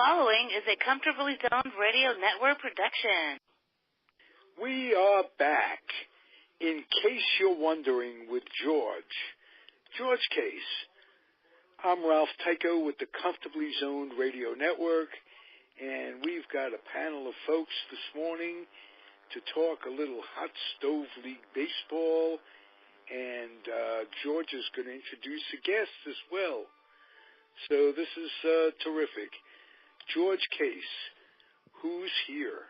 following is a Comfortably Zoned Radio Network production. We are back, in case you're wondering, with George Case. I'm Ralph Tycho with the Comfortably Zoned Radio Network, and we've got a panel of folks this morning to talk a little hot stove league baseball, and George is going to introduce a guest as well. So this is terrific. George Case, who's here?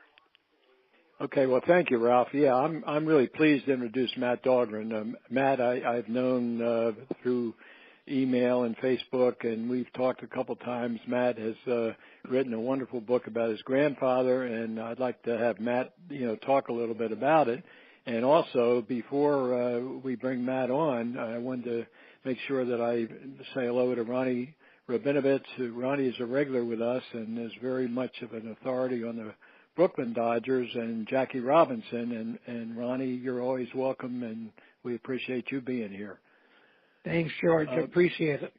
Okay, well, thank you, Ralph. Yeah, I'm really pleased to introduce Matt Dahlgren. Matt, I've known through email and Facebook, and we've talked a couple times. Matt has written a wonderful book about his grandfather, and I'd like to have Matt, talk a little bit about it. And also, before we bring Matt on, I wanted to make sure that I say hello to Ronnie Rabinovitz. Ronnie is a regular with us and is very much of an authority on the Brooklyn Dodgers, and Jackie Robinson. And Ronnie, you're always welcome, and we appreciate you being here. Thanks, George. I appreciate it.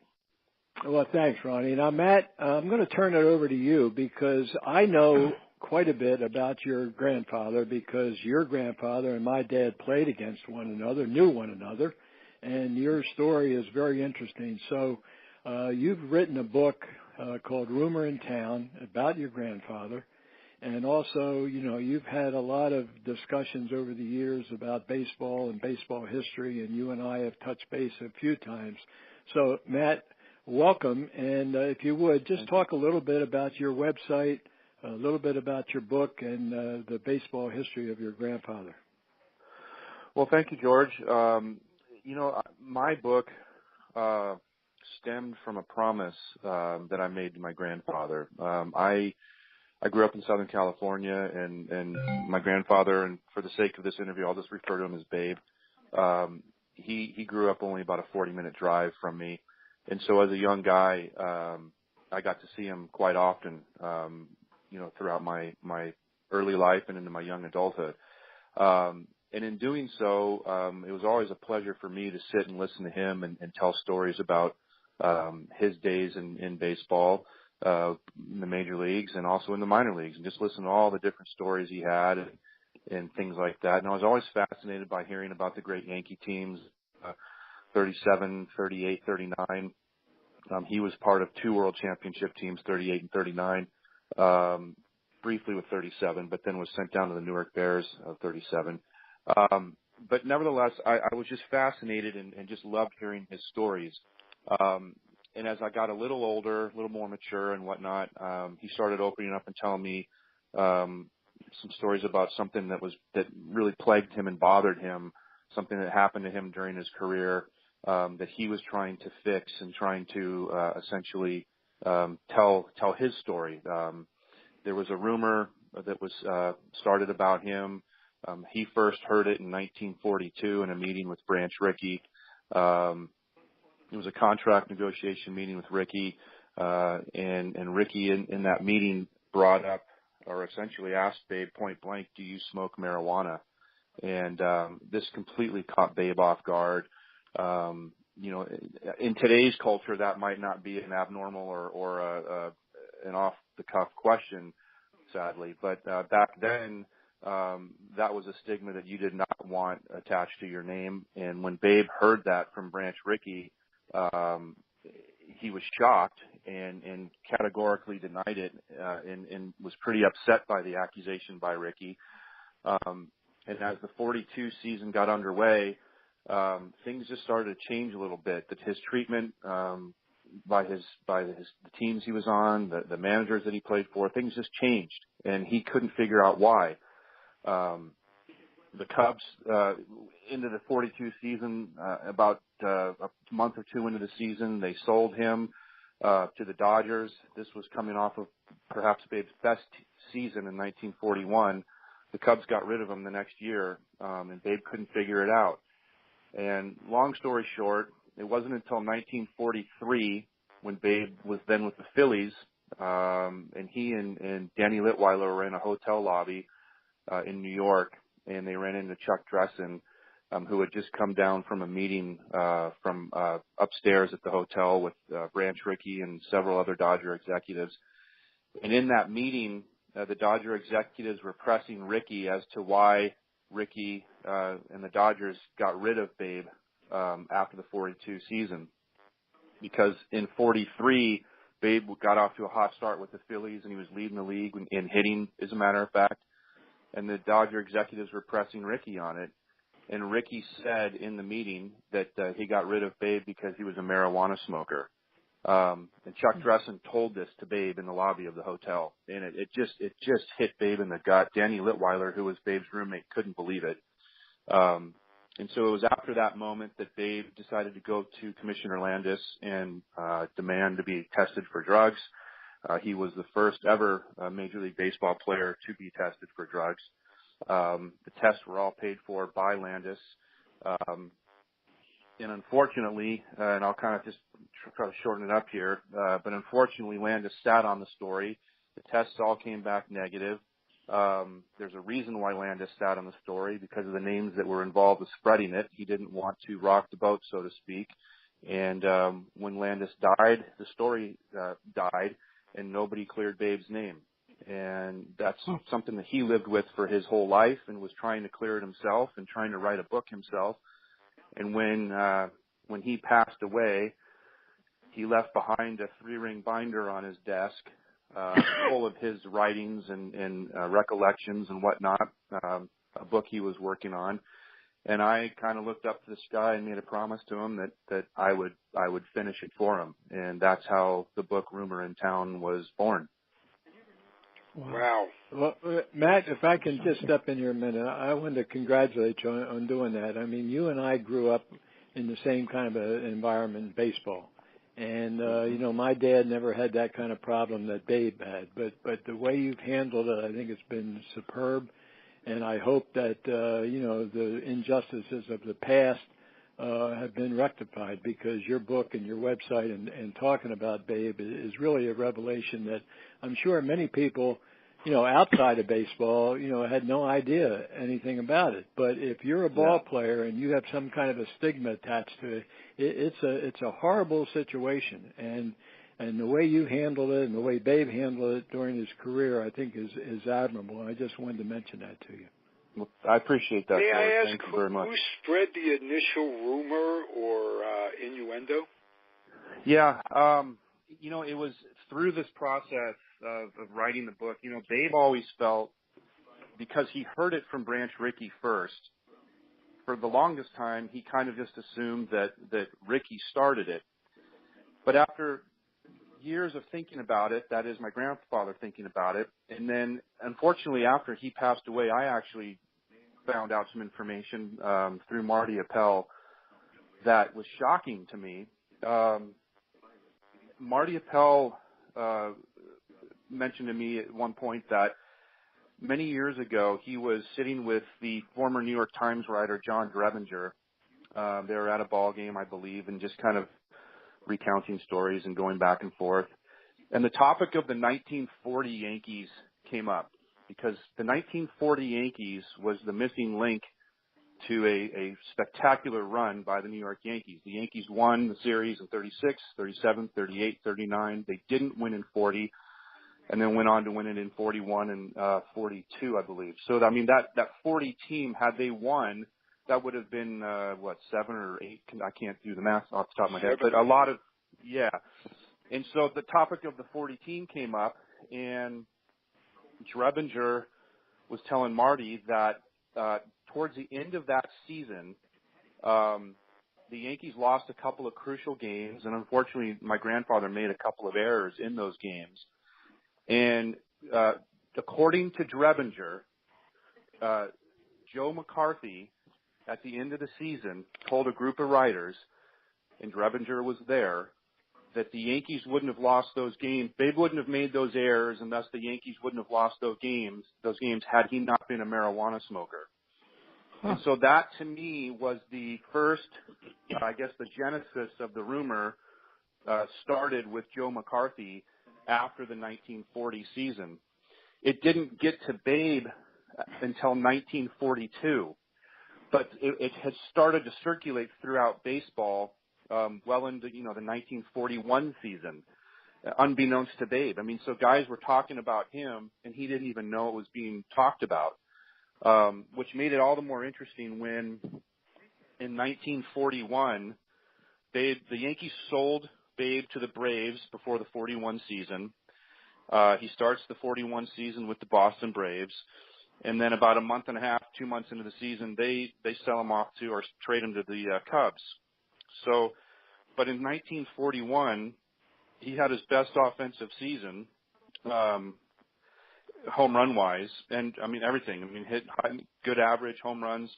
Well, thanks, Ronnie. Now, Matt, I'm going to turn it over to you because I know quite a bit about your grandfather, because your grandfather and my dad played against one another, knew one another, and your story is very interesting. So you've written a book called Rumor in Town about your grandfather, and also, you've had a lot of discussions over the years about baseball and baseball history, and you and I have touched base a few times. So, Matt, welcome, and if you would, just talk a little bit about your website, a little bit about your book, and the baseball history of your grandfather. Well, thank you, George. My book stemmed from a promise that I made to my grandfather. I grew up in Southern California, and my grandfather, and for the sake of this interview, I'll just refer to him as Babe. He grew up only about a 40-minute drive from me, and so as a young guy, I got to see him quite often, throughout my early life and into my young adulthood. And in doing so, it was always a pleasure for me to sit and listen to him and tell stories about his days in baseball, in the major leagues and also in the minor leagues, and just listen to all the different stories he had and things like that. And I was always fascinated by hearing about the great Yankee teams, 37, 38, 39. He was part of two World Championship teams, 38 and 39, briefly with 37, but then was sent down to the Newark Bears of 37. But nevertheless, I was just fascinated and just loved hearing his stories. And as I got a little older, a little more mature and whatnot, he started opening up and telling me some stories about something that really plagued him and bothered him, something that happened to him during his career that he was trying to fix and trying to essentially tell his story. There was a rumor that was started about him. He first heard it in 1942 in a meeting with Branch Rickey. It was a contract negotiation meeting with Rickey, and Rickey in that meeting brought up, or essentially asked Babe point blank, "Do you smoke marijuana?" And this completely caught Babe off guard. In today's culture, that might not be an abnormal or an off-the-cuff question, sadly, but back then, that was a stigma that you did not want attached to your name. And when Babe heard that from Branch Rickey, he was shocked and categorically denied it, and was pretty upset by the accusation by Rickey. And as the 42 season got underway, things just started to change a little bit. That his treatment by the teams he was on, the managers that he played for, things just changed, and he couldn't figure out why. The Cubs, into the 42 season, about a month or two into the season, they sold him to the Dodgers. This was coming off of perhaps Babe's best season in 1941. The Cubs got rid of him the next year, and Babe couldn't figure it out. And long story short, it wasn't until 1943 when Babe was then with the Phillies, and he and Danny Litweiler were in a hotel lobby in New York, and they ran into Chuck Dressen, who had just come down from a meeting from upstairs at the hotel with Branch Rickey and several other Dodger executives. And in that meeting, the Dodger executives were pressing Rickey as to why Rickey and the Dodgers got rid of Babe after the 42 season. Because in 43, Babe got off to a hot start with the Phillies, and he was leading the league in hitting, as a matter of fact. And the Dodger executives were pressing Rickey on it. And Rickey said in the meeting that he got rid of Babe because he was a marijuana smoker. And Chuck Dressen told this to Babe in the lobby of the hotel, and it just hit Babe in the gut. Danny Litweiler, who was Babe's roommate, couldn't believe it. And so it was after that moment that Babe decided to go to Commissioner Landis and demand to be tested for drugs. He was the first ever Major League Baseball player to be tested for drugs. The tests were all paid for by Landis. And unfortunately, and I'll kind of just try to shorten it up here, but unfortunately Landis sat on the story. The tests all came back negative. There's a reason why Landis sat on the story, because of the names that were involved with spreading it. He didn't want to rock the boat, so to speak. And when Landis died, the story died, and nobody cleared Babe's name. And that's something that he lived with for his whole life and was trying to clear it himself and trying to write a book himself. And when he passed away, he left behind a 3-ring binder on his desk full of his writings and recollections and whatnot, a book he was working on. And I kind of looked up to the sky and made a promise to him that I would finish it for him. And that's how the book Rumor in Town was born. Wow. Well, Matt, if I can just step in here a minute, I wanted to congratulate you on doing that. I mean, you and I grew up in the same kind of a environment in baseball. And, my dad never had that kind of problem that Babe had. But the way you've handled it, I think it's been superb. And I hope that, the injustices of the past have been rectified, because your book and your website and talking about Babe is really a revelation that I'm sure many people, outside of baseball, had no idea anything about it. But if you're a ball player and you have some kind of a stigma attached to it, it's a horrible situation. And the way you handled it and the way Babe handled it during his career, I think is admirable. I just wanted to mention that to you. Well, I appreciate that. May I ask Thank you very much. who spread the initial rumor or innuendo? Yeah, it was through this process of writing the book. Babe always felt, because he heard it from Branch Rickey first, for the longest time, he kind of just assumed that Rickey started it. But after years of thinking about it, that is my grandfather thinking about it, and then unfortunately after he passed away, I actually found out some information through Marty Appel that was shocking to me. Marty Appel mentioned to me at one point that many years ago he was sitting with the former New York Times writer John Drebinger. They were at a ball game, I believe, and just kind of recounting stories and going back and forth. And the topic of the 1940 Yankees came up, because the 1940 Yankees was the missing link to a spectacular run by the New York Yankees. The Yankees won the series in 36, 37, 38, 39. They didn't win in 40, and then went on to win it in 41 and 42, I believe. So, I mean, that 40 team, had they won, that would have been, 7 or 8? I can't do the math off the top of my head. But a lot of, yeah. And so the topic of the 40 team came up, and Drebinger was telling Marty that towards the end of that season, the Yankees lost a couple of crucial games, and unfortunately my grandfather made a couple of errors in those games. And according to Drebinger, Joe McCarthy, at the end of the season, told a group of writers, and Drebinger was there, that the Yankees wouldn't have lost those games. They wouldn't have made those errors, and thus the Yankees wouldn't have lost those games had he not been a marijuana smoker. Huh. And so that, to me, was the first, the genesis of the rumor started with Joe McCarthy after the 1940 season. It didn't get to Babe until 1942, but it had started to circulate throughout baseball well into, the 1941 season. unbeknownst to Babe. I mean, so guys were talking about him, and he didn't even know it was being talked about, which made it all the more interesting when in 1941, the Yankees sold Babe to the Braves before the 41 season. He starts the 41 season with the Boston Braves. And then about a month and a half, 2 months into the season, they sell him off to or trade him to the Cubs. So, but in 1941, he had his best offensive season, home run wise, and I mean everything. I mean, hit good average home runs,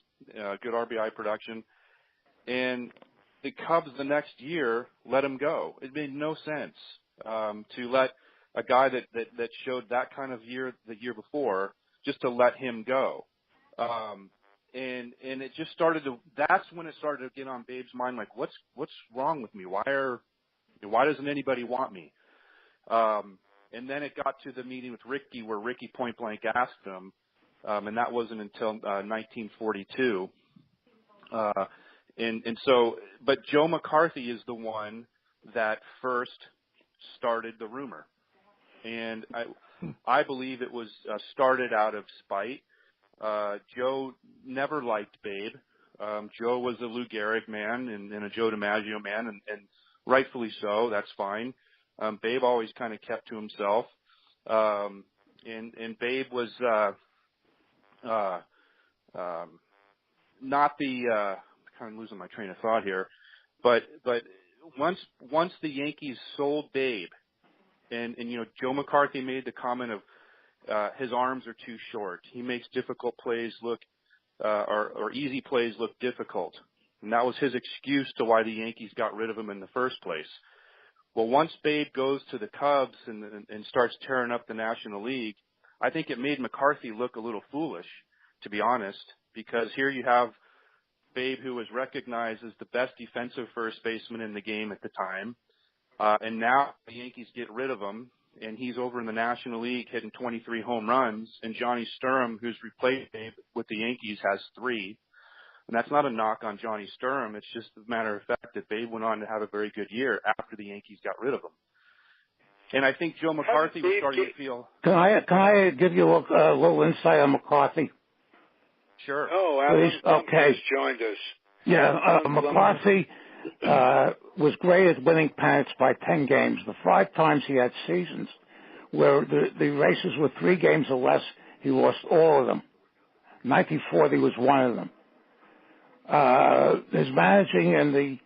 good RBI production, and the Cubs the next year let him go. It made no sense to let a guy that showed that kind of year the year before just to let him go. And it just started to. That's when it started to get on Babe's mind. Like, what's wrong with me? Why doesn't anybody want me? And then it got to the meeting with Ricky, where Ricky point blank asked him, and that wasn't until 1942. And so, but Joe McCarthy is the one that first started the rumor, and I believe it was started out of spite. Joe never liked Babe. Joe was a Lou Gehrig man and a Joe DiMaggio man, and rightfully so. That's fine. Babe always kind of kept to himself. And Babe was not the kind of losing my train of thought here, but once the Yankees sold Babe, and you know, Joe McCarthy made the comment of his arms are too short. He makes difficult plays look or easy plays look difficult. And that was his excuse to why the Yankees got rid of him in the first place. Well, once Babe goes to the Cubs and starts tearing up the National League, I think it made McCarthy look a little foolish, to be honest, because here you have Babe, who was recognized as the best defensive first baseman in the game at the time, and now the Yankees get rid of him, and he's over in the National League hitting 23 home runs, and Johnny Sturm, who's replaced Babe with the Yankees, has 3. And that's not a knock on Johnny Sturm. It's just a matter of fact that Babe went on to have a very good year after the Yankees got rid of him. And I think Joe McCarthy was starting to feel... Can I give you a little insight on McCarthy? Sure. Oh, Alan Okay. just joined us. Yeah, McCarthy was great at winning pennants by 10 games. The 5 times he had seasons where the races were 3 games or less, he lost all of them. 1940 was one of them. His managing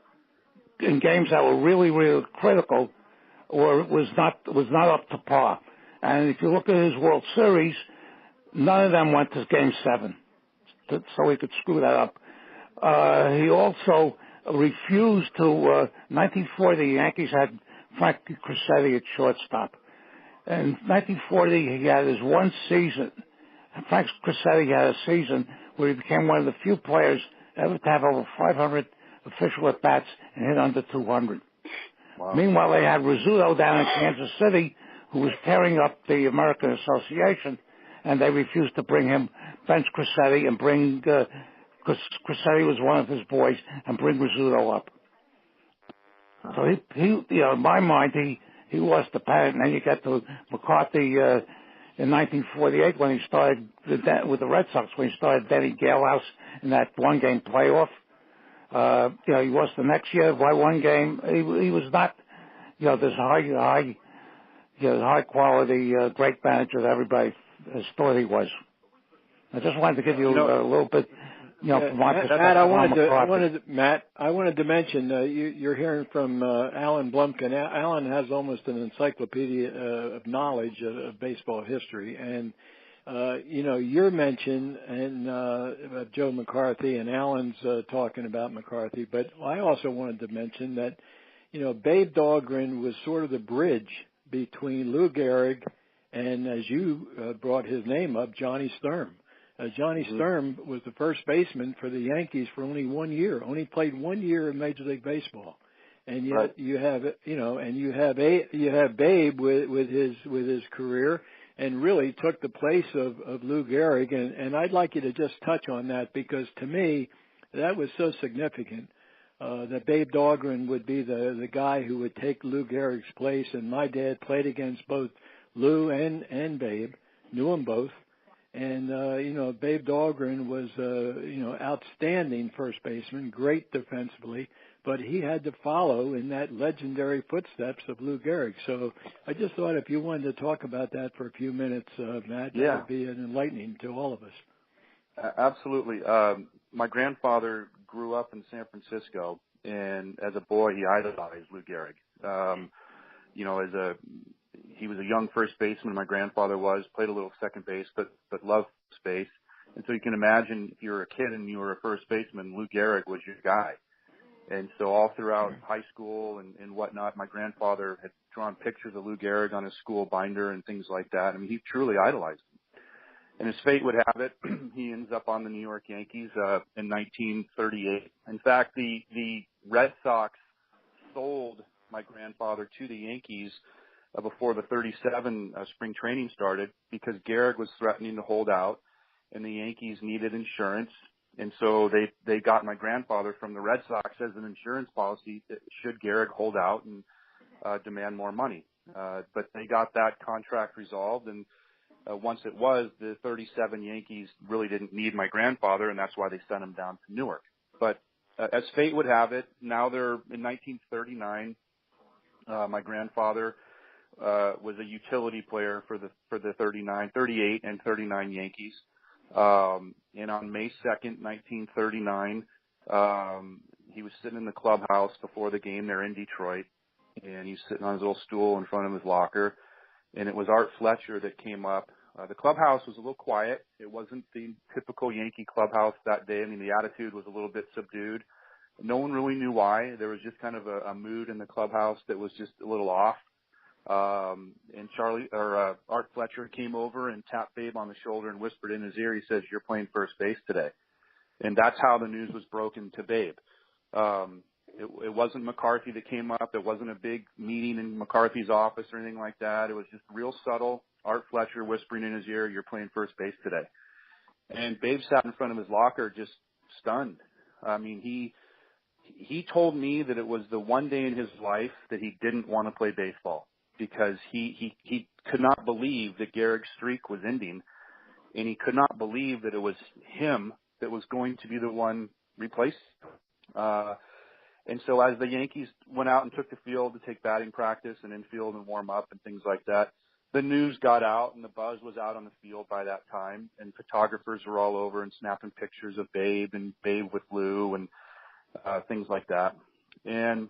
in games that were really, really critical was not up to par. And if you look at his World Series, none of them went to Game 7, so he could screw that up. He also refused to. 1940, the Yankees had Frank Crissetti at shortstop. In 1940, he had his one season. Frank Crissetti had a season where he became one of the few players ever to have over 500 official at-bats and hit under 200. Wow. Meanwhile, they had Rizzuto down in Kansas City, who was tearing up the American Association, and they refused to bring him, bench Crissetti, and bring, because Crissetti was one of his boys, and bring Rizzuto up. So he in my mind, he lost the pennant, and then you get to McCarthy, in 1948 when he started with the Red Sox, when he started Denny Galehouse in that one-game playoff. He lost the next year by 1 game. He was not, this high quality, great manager that everybody has thought he was. I just wanted to give you a little bit, from my perspective. Matt, I wanted to mention, you're hearing from Alan Blumkin. Alan has almost an encyclopedia of knowledge of baseball history. And, your mention of Joe McCarthy, and Alan's talking about McCarthy. But I also wanted to mention that, Babe Dahlgren was sort of the bridge between Lou Gehrig and, as you brought his name up, Johnny Sturm. Johnny Sturm was the first baseman for the Yankees for only 1 year. Only played 1 year in Major League Baseball, and yet right. you have Babe with his career, and really took the place of Lou Gehrig. And I'd like you to just touch on that, because to me that was so significant. that Babe Dahlgren would be the guy who would take Lou Gehrig's place. And my dad played against both Lou and Babe, knew them both. And, Babe Dahlgren was, outstanding first baseman, great defensively, but he had to follow in that legendary footsteps of Lou Gehrig. So I just thought if you wanted to talk about that for a few minutes, Matt, that would be enlightening to all of us. Absolutely. My grandfather grew up in San Francisco, and as a boy, he idolized Lou Gehrig. He was a young first baseman, my grandfather was, played a little second base, but loved space. And so you can imagine if you were a kid and you were a first baseman, Lou Gehrig was your guy. And so all throughout high school and whatnot, my grandfather had drawn pictures of Lou Gehrig on his school binder and things like that. I mean, he truly idolized him. And as fate would have it, he ends up on the New York Yankees in 1938. In fact, the Red Sox sold my grandfather to the Yankees before the 37 spring training started because Gehrig was threatening to hold out, and the Yankees needed insurance. And so they got my grandfather from the Red Sox as an insurance policy should Gehrig hold out and demand more money. But they got that contract resolved, and once it was, the 37 Yankees really didn't need my grandfather, and that's why they sent him down to Newark. But as fate would have it, now they're in 1939. My grandfather was a utility player for the 38 and 39 Yankees. And on May 2nd, 1939, he was sitting in the clubhouse before the game there in Detroit, and he's sitting on his little stool in front of his locker. And it was Art Fletcher that came up. The clubhouse was a little quiet. It wasn't the typical Yankee clubhouse that day. I mean, the attitude was a little bit subdued. No one really knew why. There was just kind of a mood in the clubhouse that was just a little off. And Art Fletcher came over and tapped Babe on the shoulder and whispered in his ear. He says, "You're playing first base today." And that's how the news was broken to Babe. It wasn't McCarthy that came up. It wasn't a big meeting in McCarthy's office or anything like that. It was just real subtle. Art Fletcher whispering in his ear, "You're playing first base today." And Babe sat in front of his locker just stunned. I mean, he told me that it was the one day in his life that he didn't want to play baseball because he could not believe that Gehrig's streak was ending, and he could not believe that it was him that was going to be the one replaced. And so as the Yankees went out and took the field to take batting practice and infield and warm up and things like that, the news got out and the buzz was out on the field by that time, and photographers were all over and snapping pictures of Babe and Babe with Lou and things like that. And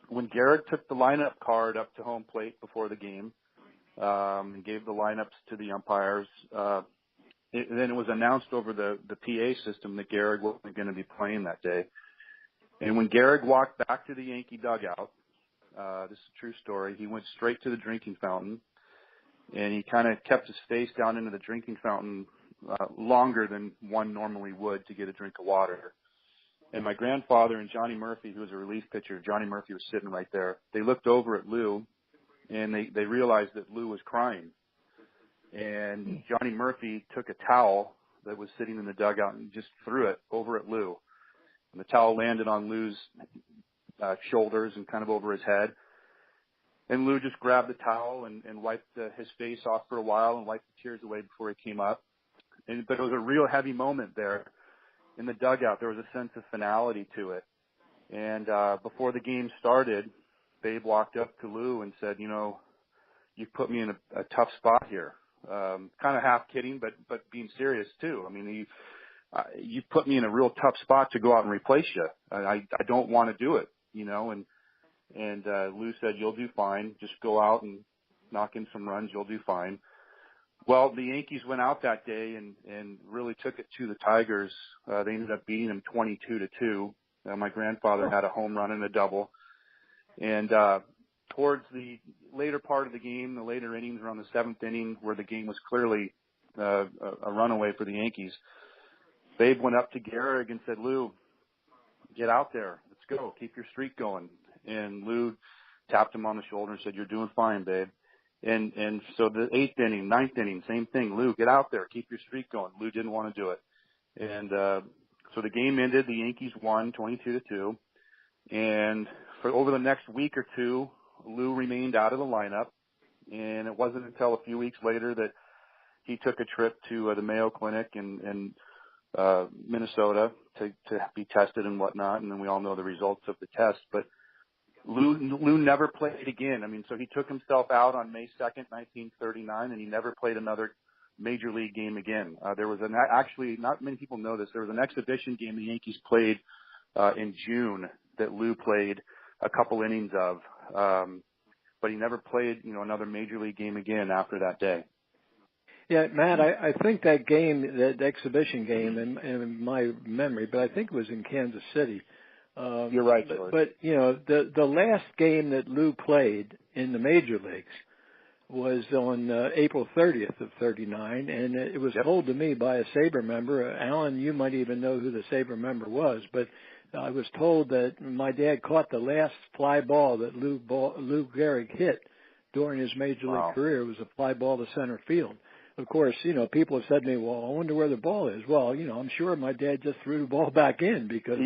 when Gehrig took the lineup card up to home plate before the game and gave the lineups to the umpires, then it was announced over the PA system that Gehrig wasn't going to be playing that day. And when Gehrig walked back to the Yankee dugout, this is a true story, he went straight to the drinking fountain, and he kind of kept his face down into the drinking fountain longer than one normally would to get a drink of water. And my grandfather and Johnny Murphy, who was a relief pitcher, Johnny Murphy was sitting right there. They looked over at Lou, and they realized that Lou was crying. And Johnny Murphy took a towel that was sitting in the dugout and just threw it over at Lou. And the towel landed on Lou's shoulders and kind of over his head. And Lou just grabbed the towel and wiped his face off for a while and wiped the tears away before he came up. But it was a real heavy moment there in the dugout. There was a sense of finality to it. And before the game started, Babe walked up to Lou and said, "You've put me in a tough spot here." Kind of half kidding, but being serious too. I mean, you put me in a real tough spot to go out and replace you. I don't want to do it, And Lou said, "You'll do fine. Just go out and knock in some runs. You'll do fine." Well, the Yankees went out that day and really took it to the Tigers. They ended up beating them 22-2. My grandfather had a home run and a double. And towards the later part of the game, the later innings, around the seventh inning, where the game was clearly a runaway for the Yankees, Babe went up to Gehrig and said, "Lou, get out there. Let's go. Keep your streak going." And Lou tapped him on the shoulder and said, "You're doing fine, Babe." And so the eighth inning, ninth inning, same thing. "Lou, get out there. Keep your streak going." Lou didn't want to do it. And so the game ended. The Yankees won 22-2. And for over the next week or two, Lou remained out of the lineup. And it wasn't until a few weeks later that he took a trip to the Mayo Clinic in Minnesota to be tested and whatnot. And then we all know the results of the test. But Lou never played again. I mean, so he took himself out on May 2nd, 1939, and he never played another major league game again. There was actually, not many people know this, there was an exhibition game the Yankees played in June that Lou played a couple innings of. But he never played, another major league game again after that day. Yeah, Matt, I think that game, that exhibition game, in my memory, but I think it was in Kansas City. You're right, George. But the last game that Lou played in the major leagues was on April 30th of 39, and it was told to me by a SABR member. Alan, you might even know who the SABR member was, but I was told that my dad caught the last fly ball that Lou Gehrig hit during his major league career. It was a fly ball to center field. Of course, people have said to me, well, I wonder where the ball is. Well, I'm sure my dad just threw the ball back in because...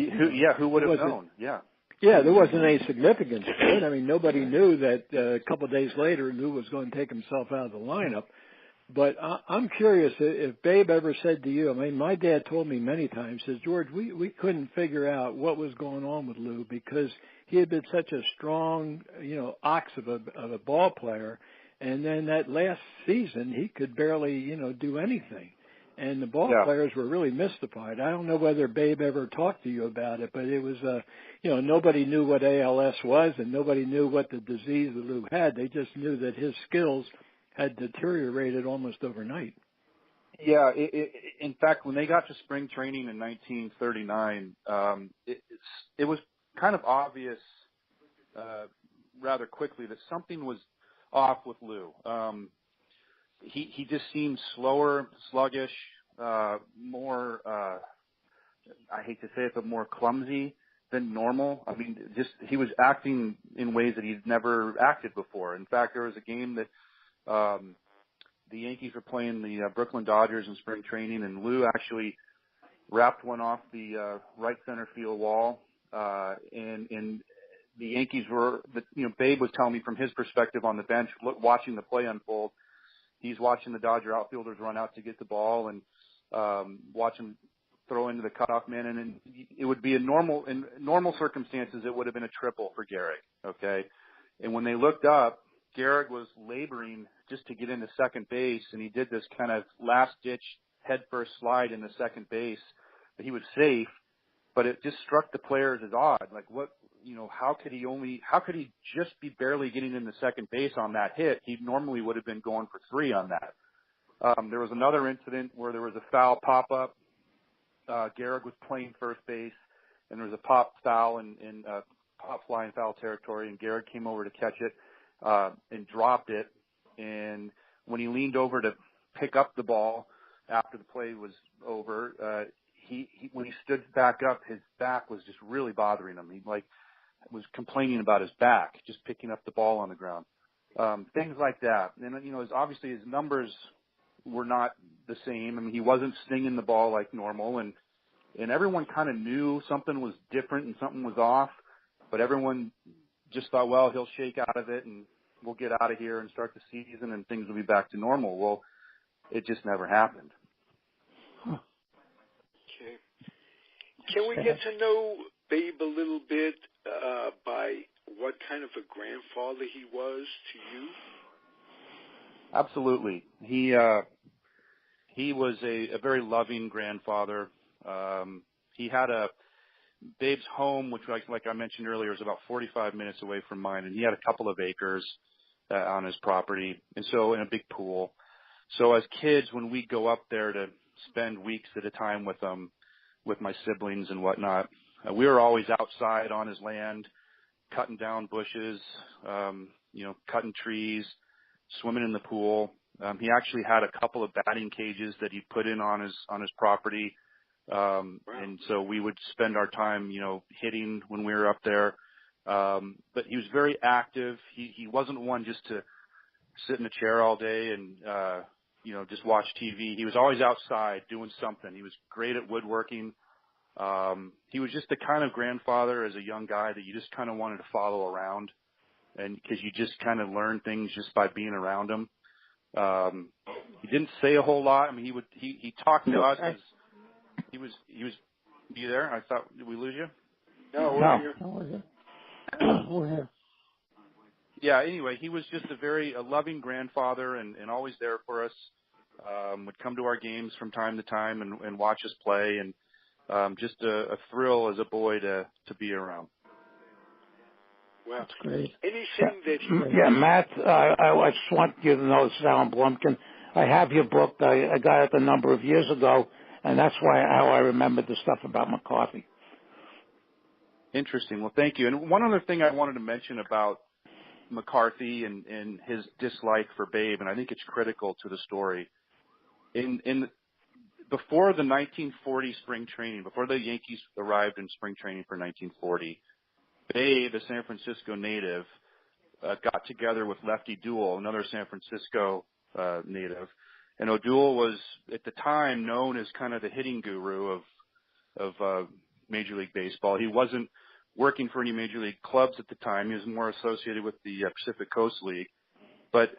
who would have known? Yeah. Yeah, there wasn't any significance to it. I mean, nobody knew that a couple of days later Lou was going to take himself out of the lineup. But I'm curious if Babe ever said to you, I mean, my dad told me many times, says, George, we couldn't figure out what was going on with Lou because he had been such a strong, ox of a ball player. And then that last season, he could barely, do anything. And the ball players were really mystified. I don't know whether Babe ever talked to you about it, but it was, nobody knew what ALS was and nobody knew what the disease that Lou had. They just knew that his skills had deteriorated almost overnight. Yeah, in fact, when they got to spring training in 1939, it was kind of obvious rather quickly that something was off with Lou. He just seemed slower, sluggish, more, I hate to say it, but more clumsy than normal. I mean, he was acting in ways that he'd never acted before. In fact, there was a game that the Yankees were playing the Brooklyn Dodgers in spring training, and Lou actually wrapped one off the right center field wall, and the Yankees were, Babe was telling me from his perspective on the bench, watching the play unfold. He's watching the Dodger outfielders run out to get the ball and watch him throw into the cutoff man. And it would be in normal circumstances, it would have been a triple for Gehrig. Okay. And when they looked up, Gehrig was laboring just to get into second base, and he did this kind of last-ditch head-first slide into second base. But he was safe, but it just struck the players as odd. Like, how could he just be barely getting into second base on that hit? He normally would have been going for three on that. There was another incident where there was a foul pop-up. Gehrig was playing first base, and there was a pop foul in pop fly in foul territory, and Gehrig came over to catch it and dropped it. And when he leaned over to pick up the ball after the play was over, when he stood back up, his back was just really bothering him. He was complaining about his back, just picking up the ball on the ground. Things like that. And obviously his numbers were not the same. I mean, he wasn't stinging the ball like normal, and everyone kind of knew something was different and something was off, but everyone just thought, well, he'll shake out of it and we'll get out of here and start the season and things will be back to normal. Well, it just never happened. Okay. Can we get to know Babe a little bit by what kind of a grandfather he was to you? Absolutely. He was a very loving grandfather. He had Babe's home, which, like I mentioned earlier, was about 45 minutes away from mine, and he had a couple of acres on his property, and so in a big pool. So as kids, when we go up there to spend weeks at a time with them, with my siblings and whatnot, we were always outside on his land, cutting down bushes, cutting trees, swimming in the pool. He actually had a couple of batting cages that he put in on his property. And so we would spend our time, hitting when we were up there. But he was very active. He wasn't one just to sit in a chair all day and, just watch TV. He was always outside doing something. He was great at woodworking. He was just the kind of grandfather as a young guy that you just kind of wanted to follow around, and because you just kind of learn things just by being around him. He didn't say a whole lot. I mean, he talked to us as he was. You there? I thought, did we lose you? No, we're here. We're here. Yeah. Anyway, he was just a loving grandfather and always there for us. Would come to our games from time to time and watch us play, and just a thrill as a boy to be around. Well, that's great. Anything that yeah, Matt, I just want you to know, this is Alan Blumkin. I have your book. I got it a number of years ago, and that's how I remembered the stuff about McCarthy. Interesting. Well, thank you. And one other thing I wanted to mention about McCarthy and his dislike for Babe, and I think it's critical to the story. Before the 1940 spring training, before the Yankees arrived in spring training for 1940, Babe, a San Francisco native, got together with Lefty Duell, another San Francisco native, and O'Duell was at the time known as kind of the hitting guru of Major League Baseball. He wasn't working for any Major League clubs at the time. He was more associated with the Pacific Coast League, but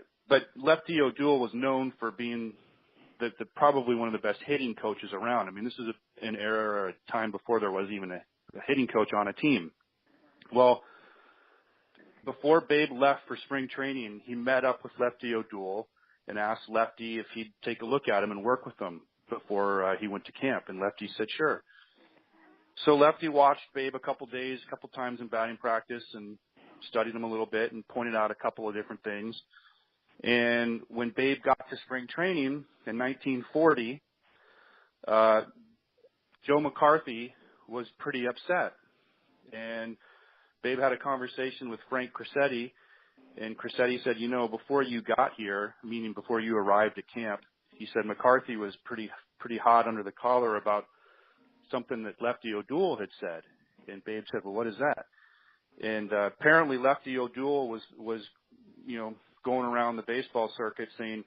Lefty O'Duell was known for being probably one of the best hitting coaches around. I mean, this is an era or a time before there was even a hitting coach on a team. Well, before Babe left for spring training, he met up with Lefty O'Duell and asked Lefty if he'd take a look at him and work with him before he went to camp. And Lefty said, sure. So Lefty watched Babe a couple times in batting practice and studied him a little bit and pointed out a couple of different things. And when Babe got to spring training in 1940, Joe McCarthy was pretty upset. And Babe had a conversation with Frank Crissetti, and Crissetti said, before you got here, meaning before you arrived at camp, he said McCarthy was pretty hot under the collar about something that Lefty O'Duell had said. And Babe said, well, what is that? And apparently Lefty O'Duell was going around the baseball circuit saying,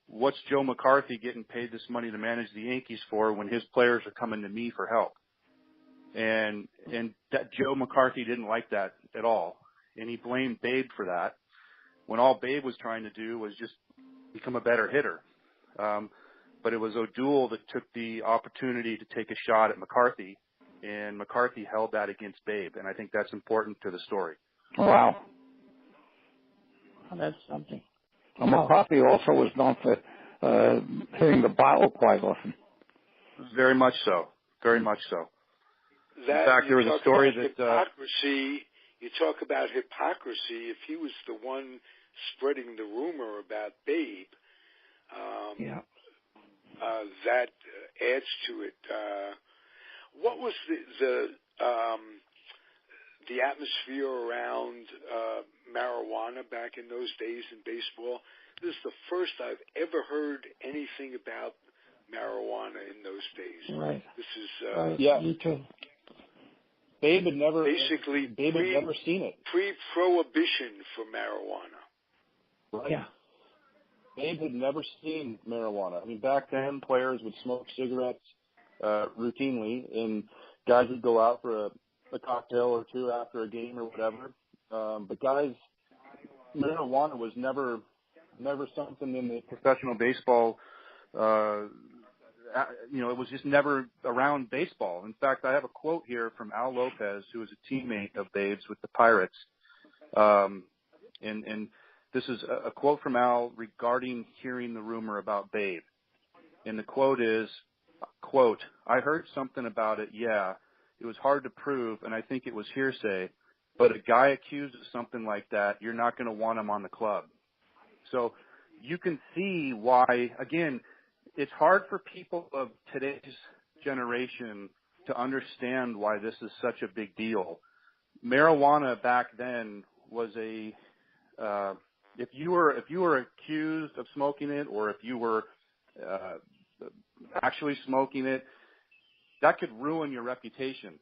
what's Joe McCarthy getting paid this money to manage the Yankees for when his players are coming to me for help? And that Joe McCarthy didn't like that at all. And he blamed Babe for that, when all Babe was trying to do was just become a better hitter. But it was O'Duell that took the opportunity to take a shot at McCarthy, and McCarthy held that against Babe. And I think that's important to the story. Wow. That's something. Well, McCarthy also was known for hitting the bottle quite often. Very much so. Very much so. In fact, there was a story that hypocrisy. You talk about hypocrisy. If he was the one spreading the rumor about Babe, that adds to it. What was the atmosphere around marijuana back in those days in baseball? This is the first I've ever heard anything about marijuana in those days. Right. This is me too. Babe had never seen it. Pre-prohibition for marijuana. Right. Yeah. Babe had never seen marijuana. I mean, back then, players would smoke cigarettes routinely, and guys would go out for a cocktail or two after a game or whatever. But guys, marijuana was never something in the professional baseball. It was just never around baseball. In fact, I have a quote here from Al Lopez, who was a teammate of Babe's with the Pirates. And this is a quote from Al regarding hearing the rumor about Babe. And the quote is, quote, I heard something about it, yeah. It was hard to prove, and I think it was hearsay. But a guy accused of something like that, you're not going to want him on the club. So you can see why, again, it's hard for people of today's generation to understand why this is such a big deal. Marijuana back then was if you were accused of smoking it, or if you were actually smoking it, that could ruin your reputation,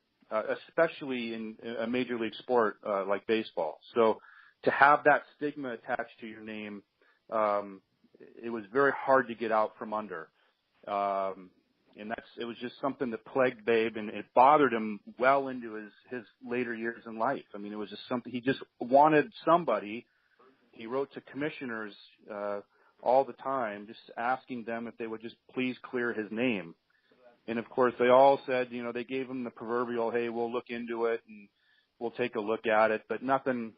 especially in a major league sport like baseball. So to have that stigma attached to your name, it was very hard to get out from under. And it was just something that plagued Babe, and it bothered him well into his later years in life. I mean, it was just something, he just wanted somebody. He wrote to commissioners all the time, just asking them if they would just please clear his name. And of course, they all said, they gave him the proverbial, hey, we'll look into it and we'll take a look at it, but nothing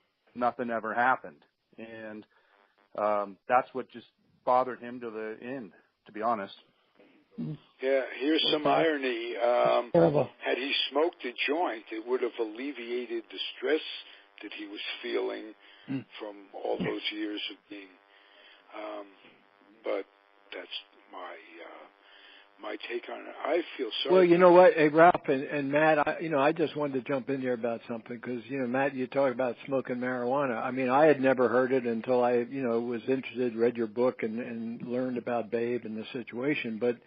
ever happened. And that's what just bothered him to the end, to be honest. Yeah, here's some irony. Had he smoked a joint, it would have alleviated the stress that he was feeling from all those years of being. But that's my take on it. I feel sorry. Well, you know what, hey, Ralph and Matt, I just wanted to jump in there about something because, Matt, you talk about smoking marijuana. I mean, I had never heard it until I, was interested, read your book and learned about Babe and the situation. But,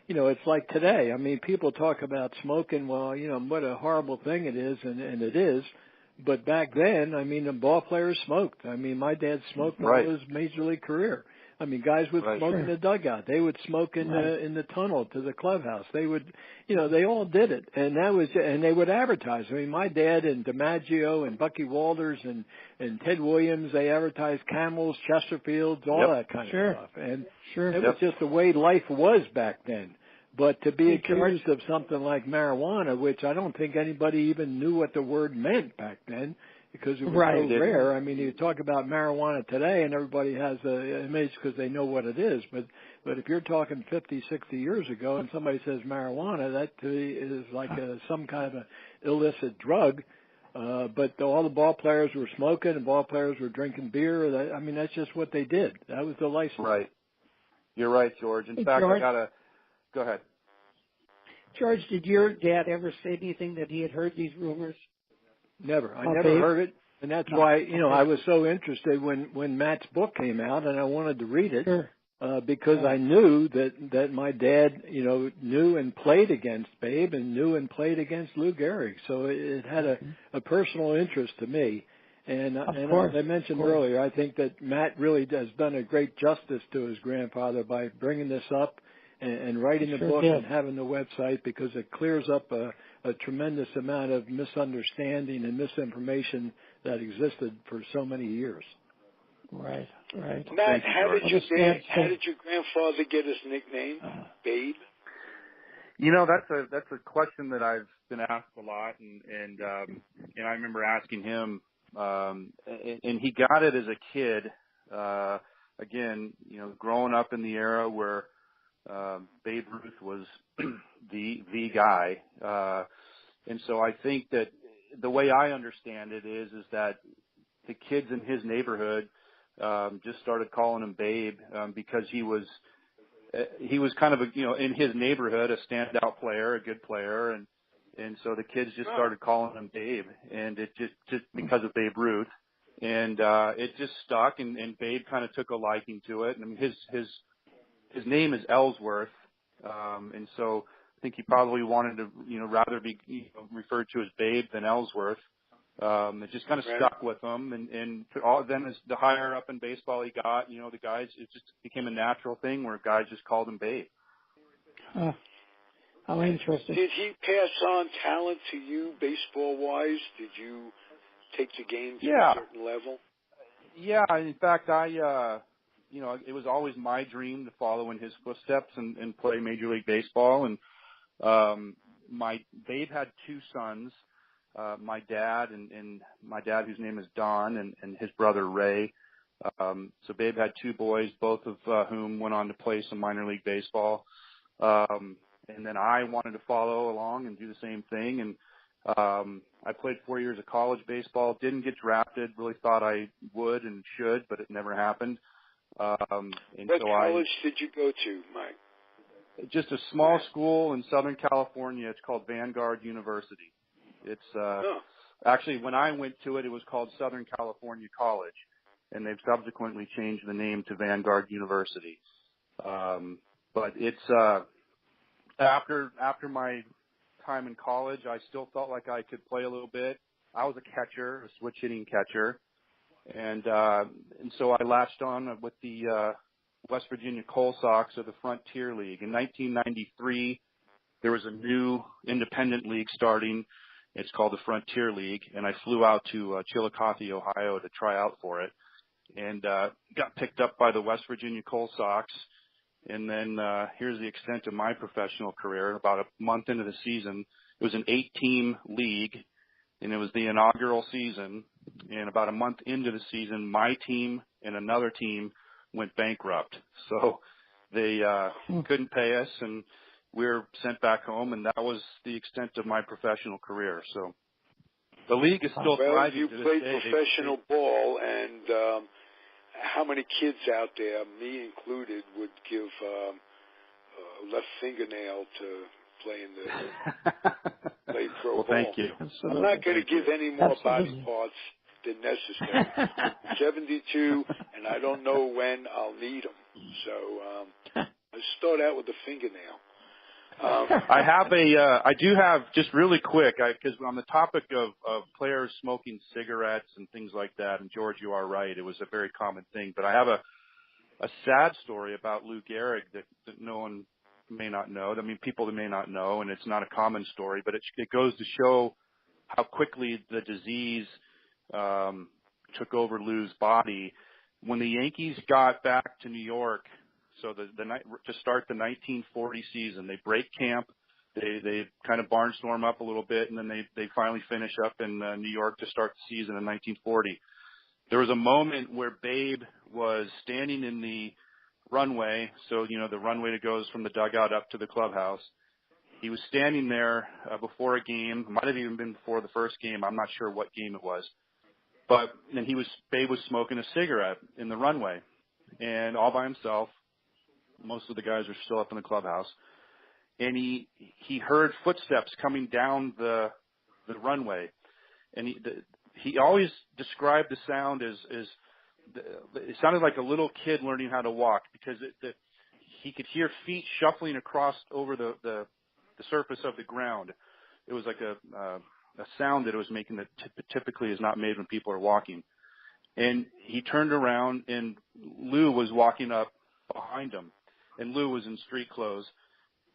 it's like today. I mean, people talk about smoking. Well, what a horrible thing it is, and it is. But back then, I mean, the ball players smoked. I mean, my dad smoked all his major league career. I mean, guys would smoke in the dugout. They would smoke in the tunnel to the clubhouse. They would, they all did it, and they would advertise. I mean, my dad and DiMaggio and Bucky Walters and Ted Williams, they advertised Camels, Chesterfields, all that kind of stuff. And it was just the way life was back then. But to be accused of something like marijuana, which I don't think anybody even knew what the word meant back then, because it was so rare. I mean, you talk about marijuana today, and everybody has an image because they know what it is. But if you're talking 50, 60 years ago, and somebody says marijuana, that is like some kind of an illicit drug. But all the ball players were smoking, and ball players were drinking beer. That's just what they did. That was the license. Right. You're right, George. In fact, George, go ahead. George, did your dad ever say anything that he had heard these rumors? Never. I never heard it. And that's why, I was so interested when Matt's book came out, and I wanted to read it because I knew that my dad, knew and played against Babe and knew and played against Lou Gehrig. So it had a personal interest to me. And as I mentioned earlier, I think that Matt really has done a great justice to his grandfather by bringing this up and writing the book and having the website, because it clears up a tremendous amount of misunderstanding and misinformation that existed for so many years. Right. Matt, how did your grandfather get his nickname, Babe? That's a question that I've been asked a lot, and I remember asking him, and he got it as a kid. Again, growing up in the era where Babe Ruth was the guy, and so I think that the way I understand it is that the kids in his neighborhood just started calling him Babe because he was kind of in his neighborhood a standout player, a good player, and so the kids just started calling him Babe, and it just because of Babe Ruth, and it just stuck, and Babe kind of took a liking to it. And I mean, his name is Ellsworth, and so I think he probably wanted to, rather be referred to as Babe than Ellsworth. It just kind of stuck with him, and then as the higher up in baseball he got, the guys, it just became a natural thing where guys just called him Babe. How interesting. Did he pass on talent to you, baseball-wise? Did you take the game to a certain level? Yeah, in fact, it was always my dream to follow in his footsteps and play Major League Baseball. And Babe had two sons, my dad and my dad, whose name is Don, and his brother Ray. So Babe had two boys, both of whom went on to play some minor league baseball. And then I wanted to follow along and do the same thing. And I played 4 years of college baseball, didn't get drafted, really thought I would and should, but it never happened. What college did you go to, Mike? Just a small school in Southern California. It's called Vanguard University. It's actually, when I went to it, it was called Southern California College, and they've subsequently changed the name to Vanguard University. But it's after my time in college, I still felt like I could play a little bit. I was a catcher, a switch hitting catcher. And so I latched on with the West Virginia Coal Sox of the Frontier League. In 1993, there was a new independent league starting. It's called the Frontier League, and I flew out to Chillicothe, Ohio to try out for it, and got picked up by the West Virginia Coal Sox. And then here's the extent of my professional career. About a month into the season, it was an 8-team league, and it was the inaugural season. And about a month into the season, my team and another team went bankrupt. So they couldn't pay us, and we were sent back home, and that was the extent of my professional career. So the league is still thriving. You played professional ball, and how many kids out there, me included, would give a left fingernail to play in the play pro ball? Thank you. I'm not going to give any more body parts than necessary. 72, and I don't know when I'll need them. So let's start out with the fingernail. I do have, just really quick, because on the topic of players smoking cigarettes and things like that, and George, you are right, it was a very common thing, but I have a sad story about Lou Gehrig that no one may not know. I mean, people that may not know, and it's not a common story, but it goes to show how quickly the disease took over Lou's body. When the Yankees got back to New York, so the night to start the 1940 season, they break camp, they kind of barnstorm up a little bit, and then they finally finish up in New York to start the season in 1940. There was a moment where Babe was standing in the runway, so the runway that goes from the dugout up to the clubhouse. He was standing there before a game. It might have even been before the first game. I'm not sure what game it was. But then Babe was smoking a cigarette in the runway, and all by himself. Most of the guys are still up in the clubhouse, and he heard footsteps coming down the runway, and he always described the sound as it sounded like a little kid learning how to walk, because he could hear feet shuffling across over the surface of the ground. It was like a sound that it was making that typically is not made when people are walking. And he turned around, and Lou was walking up behind him. And Lou was in street clothes,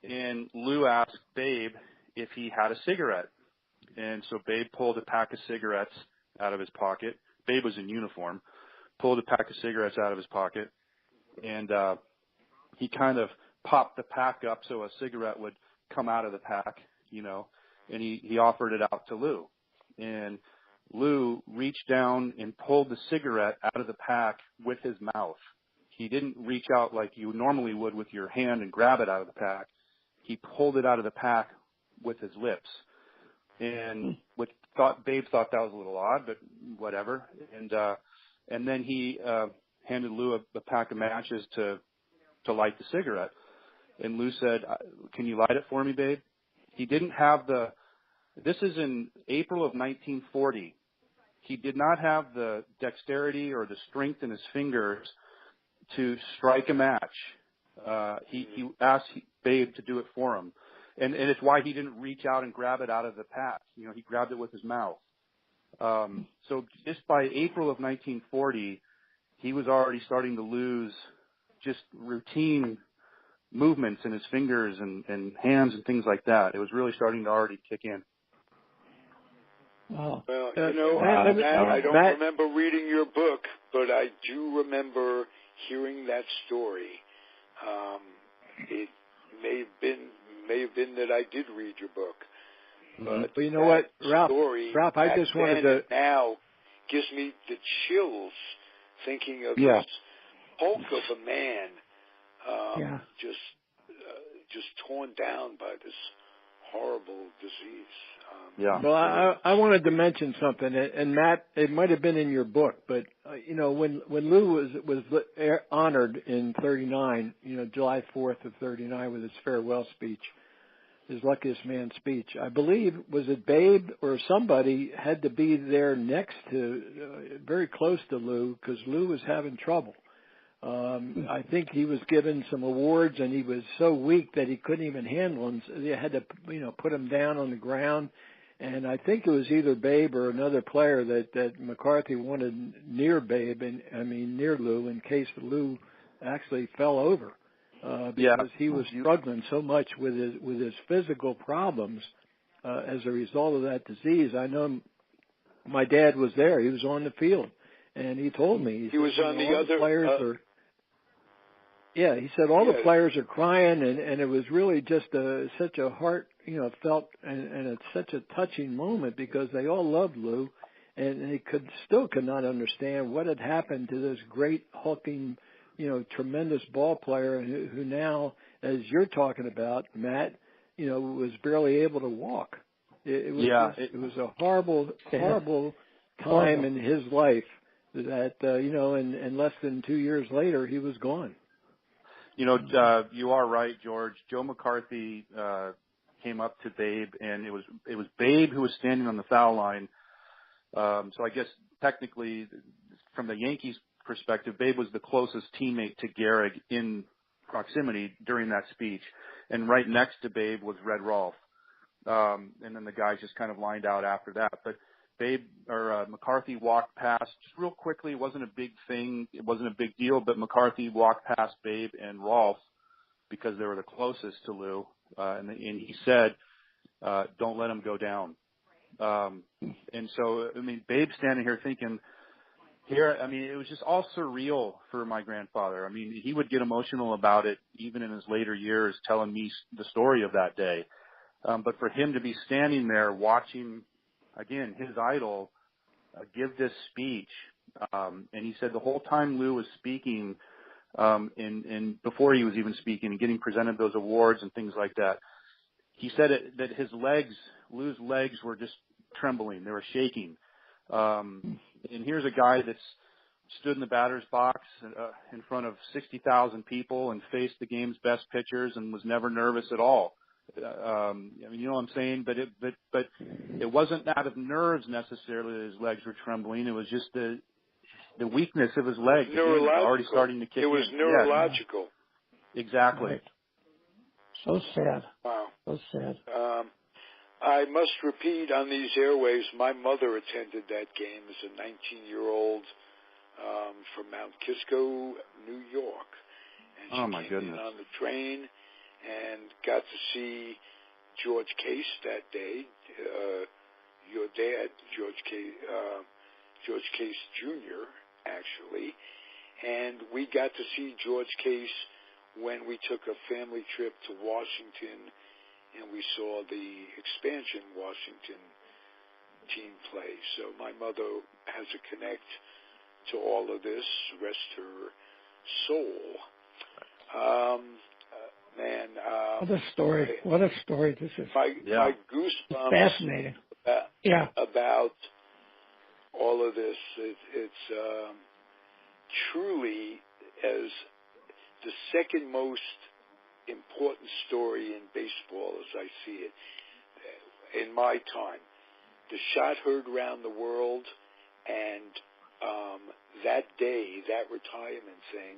and Lou asked Babe if he had a cigarette. And so Babe pulled a pack of cigarettes out of his pocket. Babe was in uniform, pulled a pack of cigarettes out of his pocket, and he kind of popped the pack up so a cigarette would come out of the pack, and he offered it out to Lou. And Lou reached down and pulled the cigarette out of the pack with his mouth. He didn't reach out like you normally would with your hand and grab it out of the pack. He pulled it out of the pack with his lips. And Babe thought that was a little odd, but whatever. And then he handed Lou a pack of matches to light the cigarette. And Lou said, "Can you light it for me, Babe?" He didn't have this is in April of 1940. He did not have the dexterity or the strength in his fingers to strike a match. He asked Babe to do it for him. And it's why he didn't reach out and grab it out of the pack. He grabbed it with his mouth. So just by April of 1940, he was already starting to lose just routine movements in his fingers and hands and things like that. It was really starting to already kick in. Wow. Well, I don't remember reading your book, but I do remember hearing that story. It may have been that I did read your book. But you know what, Ralph, I just wanted to now gives me the chills thinking of this hulk of a man, just torn down by this horrible disease. Well, I wanted to mention something, and Matt, it might have been in your book, but when Lou was honored in '39, July 4th of '39 with his farewell speech, his luckiest man speech, I believe, was it Babe or somebody had to be there next to, very close to Lou, because Lou was having trouble. I think he was given some awards, and he was so weak that he couldn't even handle them. So they had to, put him down on the ground. And I think it was either Babe or another player that McCarthy wanted near Babe, near Lou, in case Lou actually fell over. because he was struggling so much with his physical problems as a result of that disease. I know my dad was there. He was on the field, and he told me he was on the other players he said all the players are crying, and it was really just such a heart, felt, and it's such a touching moment because they all loved Lou, and they could not understand what had happened to this great hulking, tremendous ball player who now, as you're talking about, Matt, was barely able to walk. It was a horrible time in his life that, and less than 2 years later, he was gone. You are right, George. Joe McCarthy came up to Babe, and it was Babe who was standing on the foul line. So I guess technically, from the Yankees' perspective, Babe was the closest teammate to Gehrig in proximity during that speech, and right next to Babe was Red Rolfe, and then the guys just kind of lined out after that. But McCarthy walked past just real quickly. It wasn't a big thing. It wasn't a big deal, but McCarthy walked past Babe and Rolfe because they were the closest to Lou, and he said, "Don't let him go down." And so, Babe's standing here thinking, it was just all surreal for my grandfather. He would get emotional about it even in his later years, telling me the story of that day. But for him to be standing there watching, again, his idol give this speech, and he said the whole time Lou was speaking, and before he was even speaking and getting presented those awards and things like that, he said that Lou's legs were just trembling. They were shaking. And here's a guy that's stood in the batter's box in front of 60,000 people and faced the game's best pitchers and was never nervous at all. You know what I'm saying? But it wasn't out of nerves necessarily that his legs were trembling. It was just the weakness of his legs. Already starting to kick in. It was neurological. Yes. Exactly. Right. So sad. Wow. So sad. I must repeat on these airwaves, my mother attended that game as a 19-year-old from Mount Kisco, New York. And she came in on the train and got to see George Case that day, your dad, George Case Jr., actually. And we got to see George Case when we took a family trip to Washington, and we saw the expansion Washington team play. So my mother has a connect to all of this, rest her soul. What a story. What a story this is. My goosebumps fascinating. About all of this. It's truly as the second most important story in baseball as I see it in my time. The shot heard around the world, and that day, that retirement thing,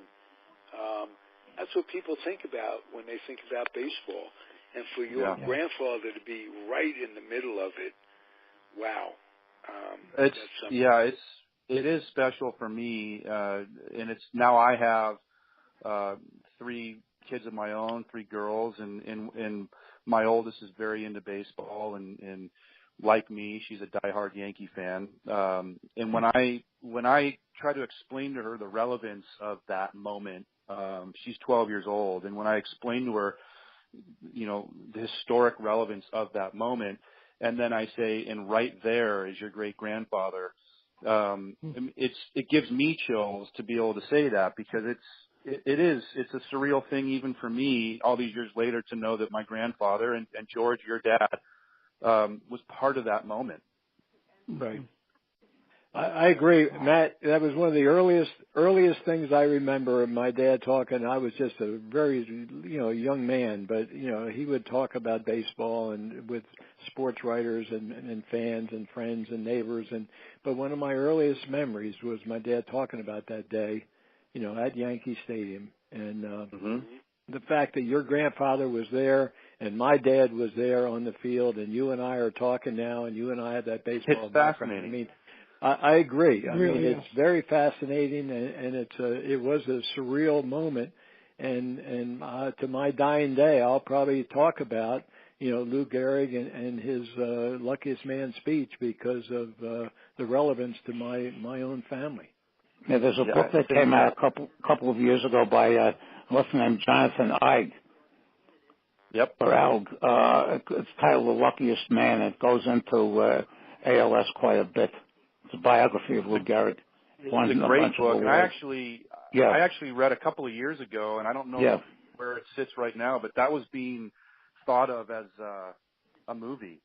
that's what people think about when they think about baseball. And for your grandfather to be right in the middle of it, wow. It is special for me, and it's now I have 3 kids of my own, 3 girls, and my oldest is very into baseball, and like me, she's a diehard Yankee fan. And when I try to explain to her the relevance of that moment, she's 12 years old, and when I explain to her, the historic relevance of that moment, and then I say, and right there is your great grandfather. It gives me chills to be able to say that, because it's a surreal thing even for me all these years later to know that my grandfather and George, your dad, was part of that moment. Right. I agree, Matt. That was one of the earliest things I remember of my dad talking. I was just a very, young man, but he would talk about baseball and with sports writers and fans and friends and neighbors. But one of my earliest memories was my dad talking about that day, at Yankee Stadium, and the fact that your grandfather was there and my dad was there on the field, and you and I are talking now, and you and I have that baseball background. Fascinating. I agree. Really it's very fascinating, and it was a surreal moment. and to my dying day, I'll probably talk about Lou Gehrig and his Luckiest Man speech because of the relevance to my own family. Yeah, there's a book that came out a couple of years ago by a author named Jonathan Eig. Yep. Or Alg. It's titled The Luckiest Man. It goes into ALS quite a bit. It's a biography of Lou Gehrig. It's a great book. And I actually read a couple of years ago, and I don't know where it sits right now, but that was being thought of as a movie.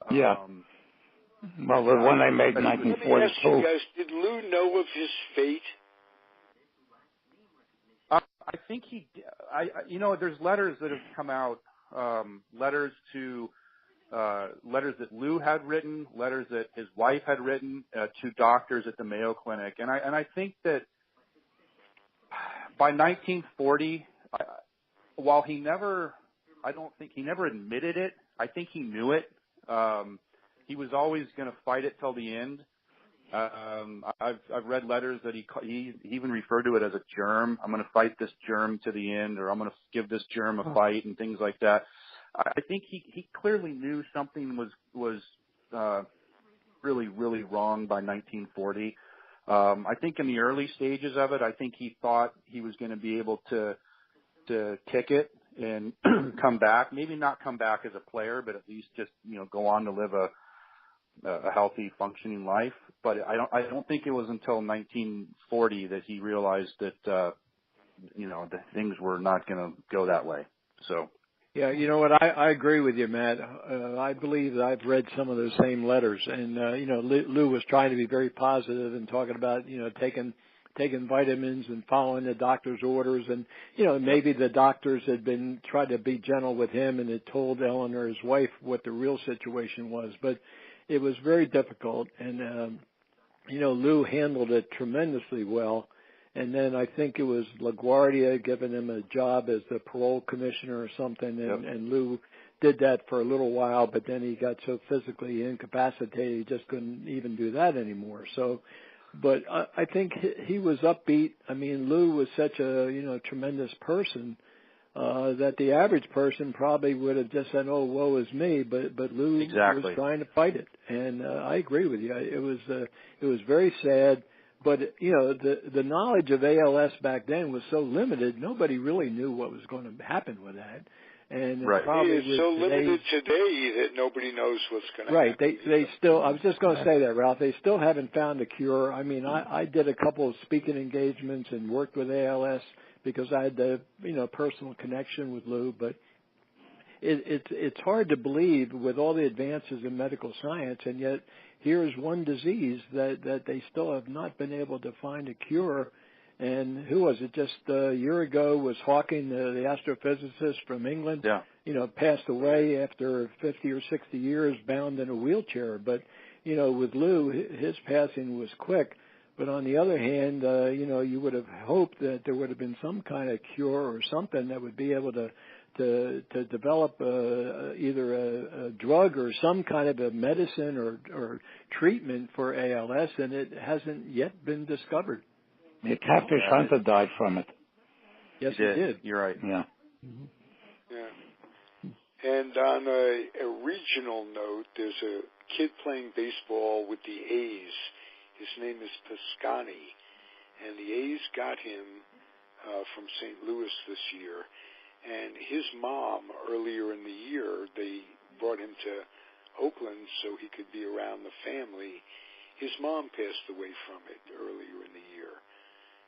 Yeah. Well, the one they made in 1942. Let me ask you guys, did Lou know of his fate? I think there's letters that have come out, letters that Lou had written, letters that his wife had written to doctors at the Mayo Clinic, and I think that by 1940, while I don't think he never admitted it. I think he knew it. He was always going to fight it till the end. I've read letters that he even referred to it as a germ. I'm going to fight this germ to the end, or I'm going to give this germ a fight, and things like that. I think he clearly knew something was really, really wrong by 1940. I think in the early stages of it, I think he thought he was going to be able to kick it and come back. Maybe not come back as a player, but at least just go on to live a healthy, functioning life. But I don't think it was until 1940 that he realized that that things were not going to go that way. So. Yeah, you know what? I agree with you, Matt. I believe that I've read some of those same letters, and Lou was trying to be very positive and talking about taking vitamins and following the doctor's orders, and maybe the doctors had been trying to be gentle with him and had told Eleanor, his wife, what the real situation was, but it was very difficult, and Lou handled it tremendously well. And then I think it was LaGuardia giving him a job as the parole commissioner or something, and Lou did that for a little while, but then he got so physically incapacitated he just couldn't even do that anymore. So, but I think he was upbeat. I mean, Lou was such a tremendous person that the average person probably would have just said, "Oh, woe is me," but Lou was trying to fight it, and I agree with you. It was very sad. But, the knowledge of ALS back then was so limited, nobody really knew what was going to happen with that. And it is so limited today that nobody knows what's going to happen. Right. They still, I was just going to say that, Ralph, they still haven't found a cure. I mean, I did a couple of speaking engagements and worked with ALS because I had the, personal connection with Lou, but it's hard to believe with all the advances in medical science, and yet here's one disease that they still have not been able to find a cure. And who was it? Just a year ago was Hawking, the astrophysicist from England, passed away after 50 or 60 years bound in a wheelchair. But, with Lou, his passing was quick. But on the other hand, you would have hoped that there would have been some kind of cure or something that would be able to develop either a drug or some kind of a medicine or treatment for ALS, and it hasn't yet been discovered. The Catfish Hunter died from it. Yes, he did. You're right. Yeah. Mm-hmm. Yeah. And on a regional note, there's a kid playing baseball with the A's. His name is Piscani, and the A's got him from St. Louis this year. And his mom, earlier in the year, they brought him to Oakland so he could be around the family. His mom passed away from it earlier in the year.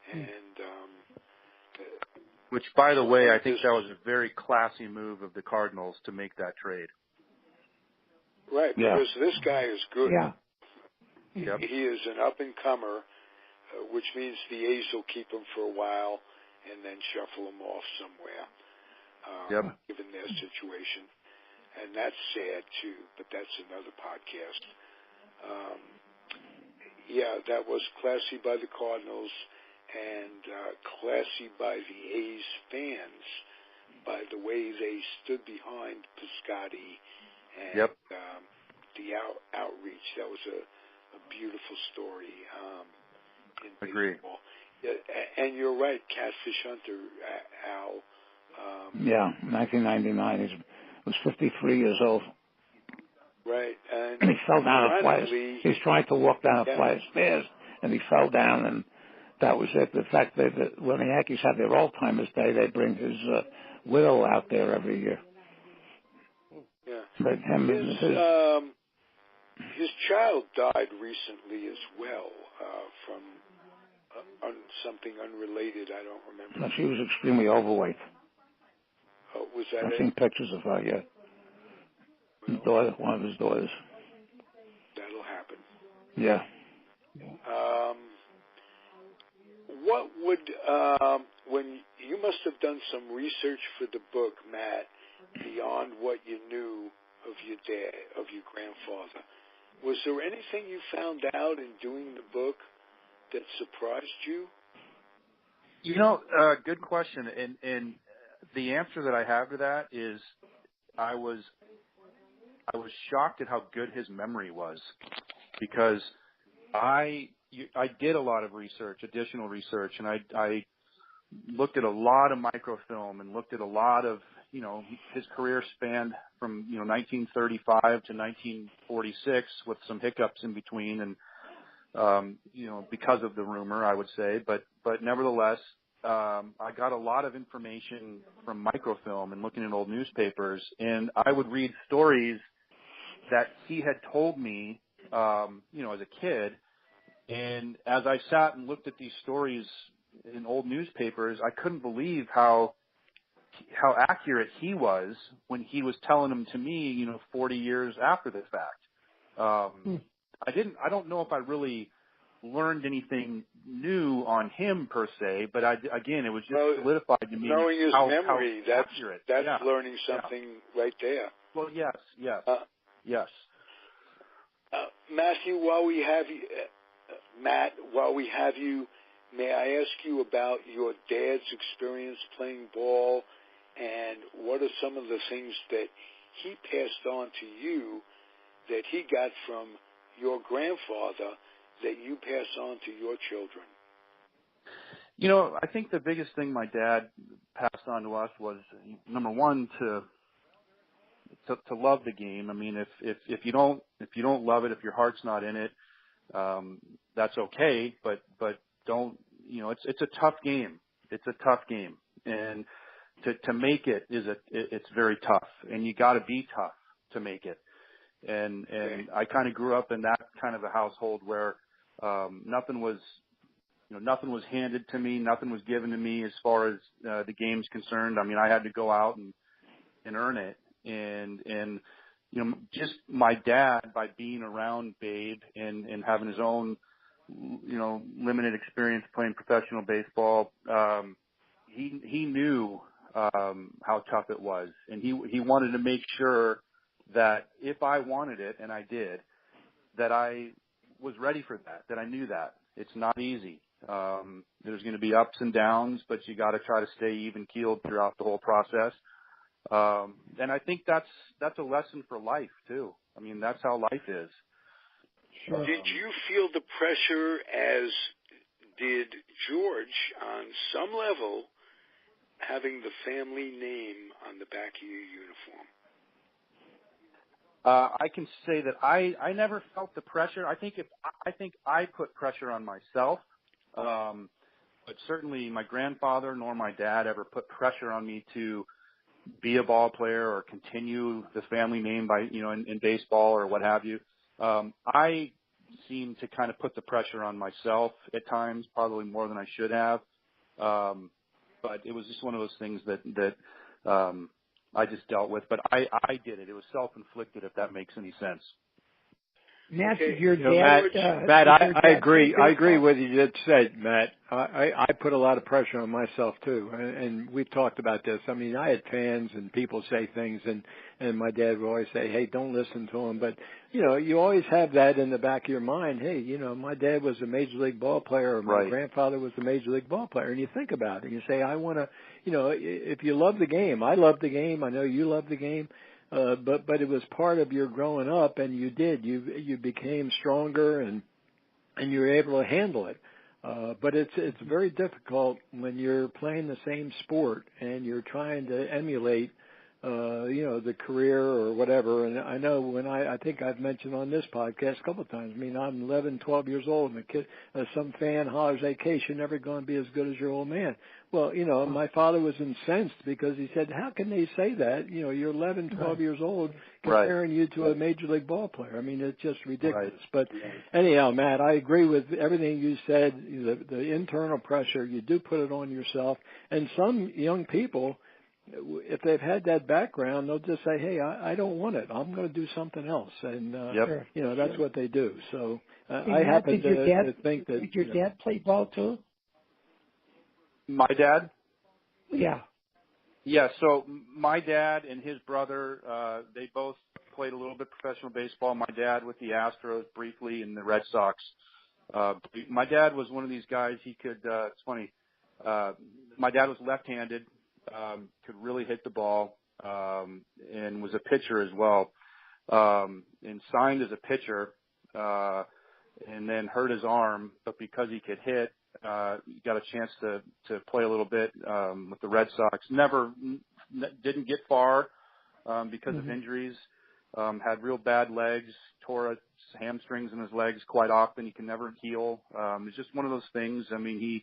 And which, by the way, I think that was a very classy move of the Cardinals to make that trade. Right, because this guy is good. Yeah. Yep. He is an up-and-comer, which means the A's will keep him for a while and then shuffle him off somewhere. Given their situation. And that's sad, too, but that's another podcast. That was classy by the Cardinals and classy by the A's fans by the way they stood behind Piscotty and the outreach. That was a beautiful story in baseball. And you're right, Catfish Hunter, Al. 1999. He was 53 years old. Right. And he fell down a flight. He was trying to walk down a flight of stairs, and he fell down, and that was it. The fact that when the Yankees have their All-Timers Day, they bring his widow out there every year. Yeah. But his child died recently as well from something unrelated. I don't remember. No, she was extremely overweight. Was that I've seen pictures of her, yeah. Well, one of his daughters. That'll happen. Yeah. What would, when you must have done some research for the book, Matt, beyond what you knew of your dad, of your grandfather, was there anything you found out in doing the book that surprised you? Good question. And the answer that I have to that is I was shocked at how good his memory was, because I did a lot of research, additional research, and I looked at a lot of microfilm and looked at a lot of, his career spanned from, 1935 to 1946 with some hiccups in between, and, because of the rumor, I would say, but nevertheless, I got a lot of information from microfilm and looking at old newspapers, and I would read stories that he had told me, as a kid. And as I sat and looked at these stories in old newspapers, I couldn't believe how accurate he was when he was telling them to me, 40 years after the fact. I don't know if I really learned anything new on him per se, but it was just solidified to me. Knowing his memory, that's accurate. That's learning something right there. Well, yes. Yes. Matthew, while we have you, Matt, while we have you, may I ask you about your dad's experience playing ball, and what are some of the things that he passed on to you that he got from your grandfather that you pass on to your children? I think the biggest thing my dad passed on to us was, number one, to love the game. I mean, if you don't love it, if your heart's not in it, that's okay. But don't, it's a tough game. It's a tough game, and to make it it's very tough, and you got to be tough to make it. And I kind of grew up in that kind of a household where nothing was handed to me, nothing was given to me as far as the game's concerned. I mean, I had to go out and earn it. And just my dad, by being around Babe and having his own, limited experience playing professional baseball, he knew how tough it was, and he wanted to make sure that if I wanted it, and I did, that I was ready for that I knew that. It's not easy. There's going to be ups and downs, but you got to try to stay even-keeled throughout the whole process. And I think that's a lesson for life too. I mean, that's how life is. Sure. Did you feel the pressure, as did George, on some level, having the family name on the back of your uniform? I can say that I never felt the pressure. I think I put pressure on myself, but certainly my grandfather nor my dad ever put pressure on me to be a ball player or continue the family name by, in baseball or what have you. I seem to kind of put the pressure on myself at times, probably more than I should have. But it was just one of those things that I just dealt with. But I did it. It was self-inflicted, if that makes any sense. Matt, did your dad... Matt, I agree. I agree with you just said, Matt. I put a lot of pressure on myself too, and we've talked about this. I mean, I had fans and people say things, and my dad would always say, "Hey, don't listen to him." But you always have that in the back of your mind. Hey, my dad was a major league ball player, or my grandfather was a major league ball player, and you think about it, and you say, "I want to." If you love the game, I love the game. I know you love the game. But it was part of your growing up, and you became stronger, and you were able to handle it. But it's very difficult when you're playing the same sport and you're trying to emulate the career or whatever. And I know when I think I've mentioned on this podcast a couple of times, I mean, I'm 11, 12 years old, and a kid, some fan hollers, hey, Case, you're never going to be as good as your old man. Well, my father was incensed because he said, how can they say that? You're 11, 12 years old, comparing you to a major league ball player. I mean, it's just ridiculous. But anyhow, Matt, I agree with everything you said. The internal pressure, you do put it on yourself. And some young people, if they've had that background, they'll just say, hey, I don't want it. I'm going to do something else. And, that's what they do. So I happen to think that. Did your dad play ball too? My dad? Yeah. Yeah, so my dad and his brother, they both played a little bit professional baseball. My dad with the Astros briefly and the Red Sox. My dad was one of these guys, he could, it's funny, my dad was left-handed, could really hit the ball, and was a pitcher as well, and signed as a pitcher, and then hurt his arm, but because he could hit, he got a chance to play a little bit with the Red Sox. Didn't get far because of injuries. Had real bad legs, tore his hamstrings in his legs quite often. He can never heal. It's just one of those things. I mean,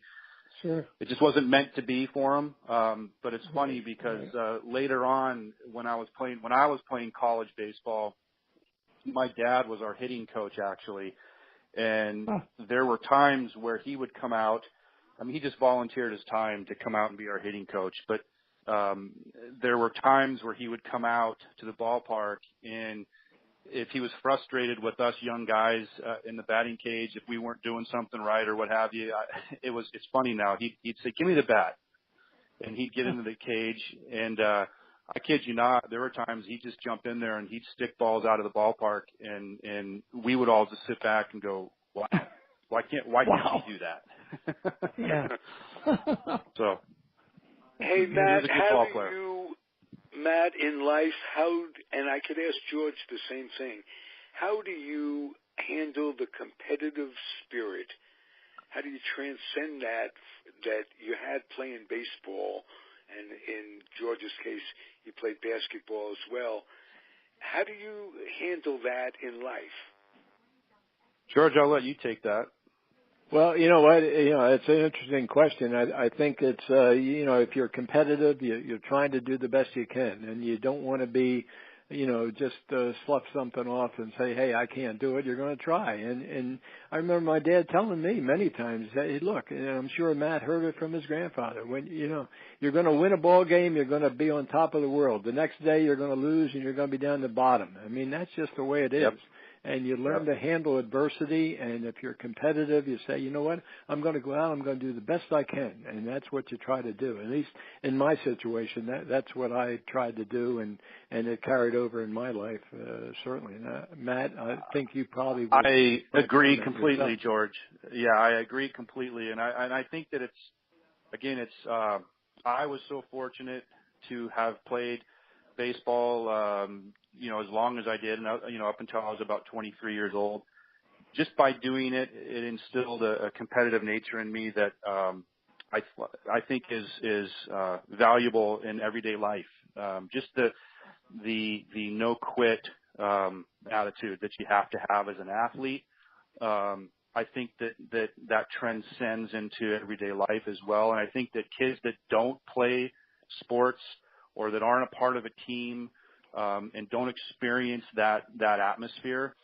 it just wasn't meant to be for him. But it's funny because later on, when I was playing college baseball, my dad was our hitting coach actually. And there were times where he would come out. I mean, he just volunteered his time to come out and be our hitting coach. But there were times where he would come out to the ballpark, and if he was frustrated with us young guys in the batting cage, if we weren't doing something right or what have you, it's funny now. He'd say, "Give me the bat," and he'd get into the cage, and I kid you not, there were times he'd just jump in there and he'd stick balls out of the ballpark, and we would all just sit back and go, "Wow, why can't he do that?" Yeah. So, hey Matt, how do you, Matt, in life, and I could ask George the same thing, how do you handle the competitive spirit? How do you transcend that you had playing baseball? And in George's case, he played basketball as well. How do you handle that in life? George, I'll let you take that. Well, you know what? It's an interesting question. I think it's, if you're competitive, you're trying to do the best you can, and you don't want to be, just slough something off and say, hey, I can't do it. You're going to try. And I remember my dad telling me many times, hey, look, and I'm sure Matt heard it from his grandfather, when, you're going to win a ball game, you're going to be on top of the world. The next day you're going to lose and you're going to be down the bottom. I mean, that's just the way it is. Yep. And you learn to handle adversity, and if you're competitive, you say, you know what, I'm going to go out, I'm going to do the best I can, and that's what you try to do. At least in my situation, that's what I tried to do, and it carried over in my life, certainly. And, Matt, I think you probably would. I agree completely, George. Yeah, I agree completely, and I think that I was so fortunate to have played baseball, as long as I did, and, up until I was about 23 years old. Just by doing it, it instilled a competitive nature in me that I think is valuable in everyday life. Just the no quit attitude that you have to have as an athlete. I think that transcends into everyday life as well. And I think that kids that don't play sports or that aren't a part of a team and don't experience that atmosphere,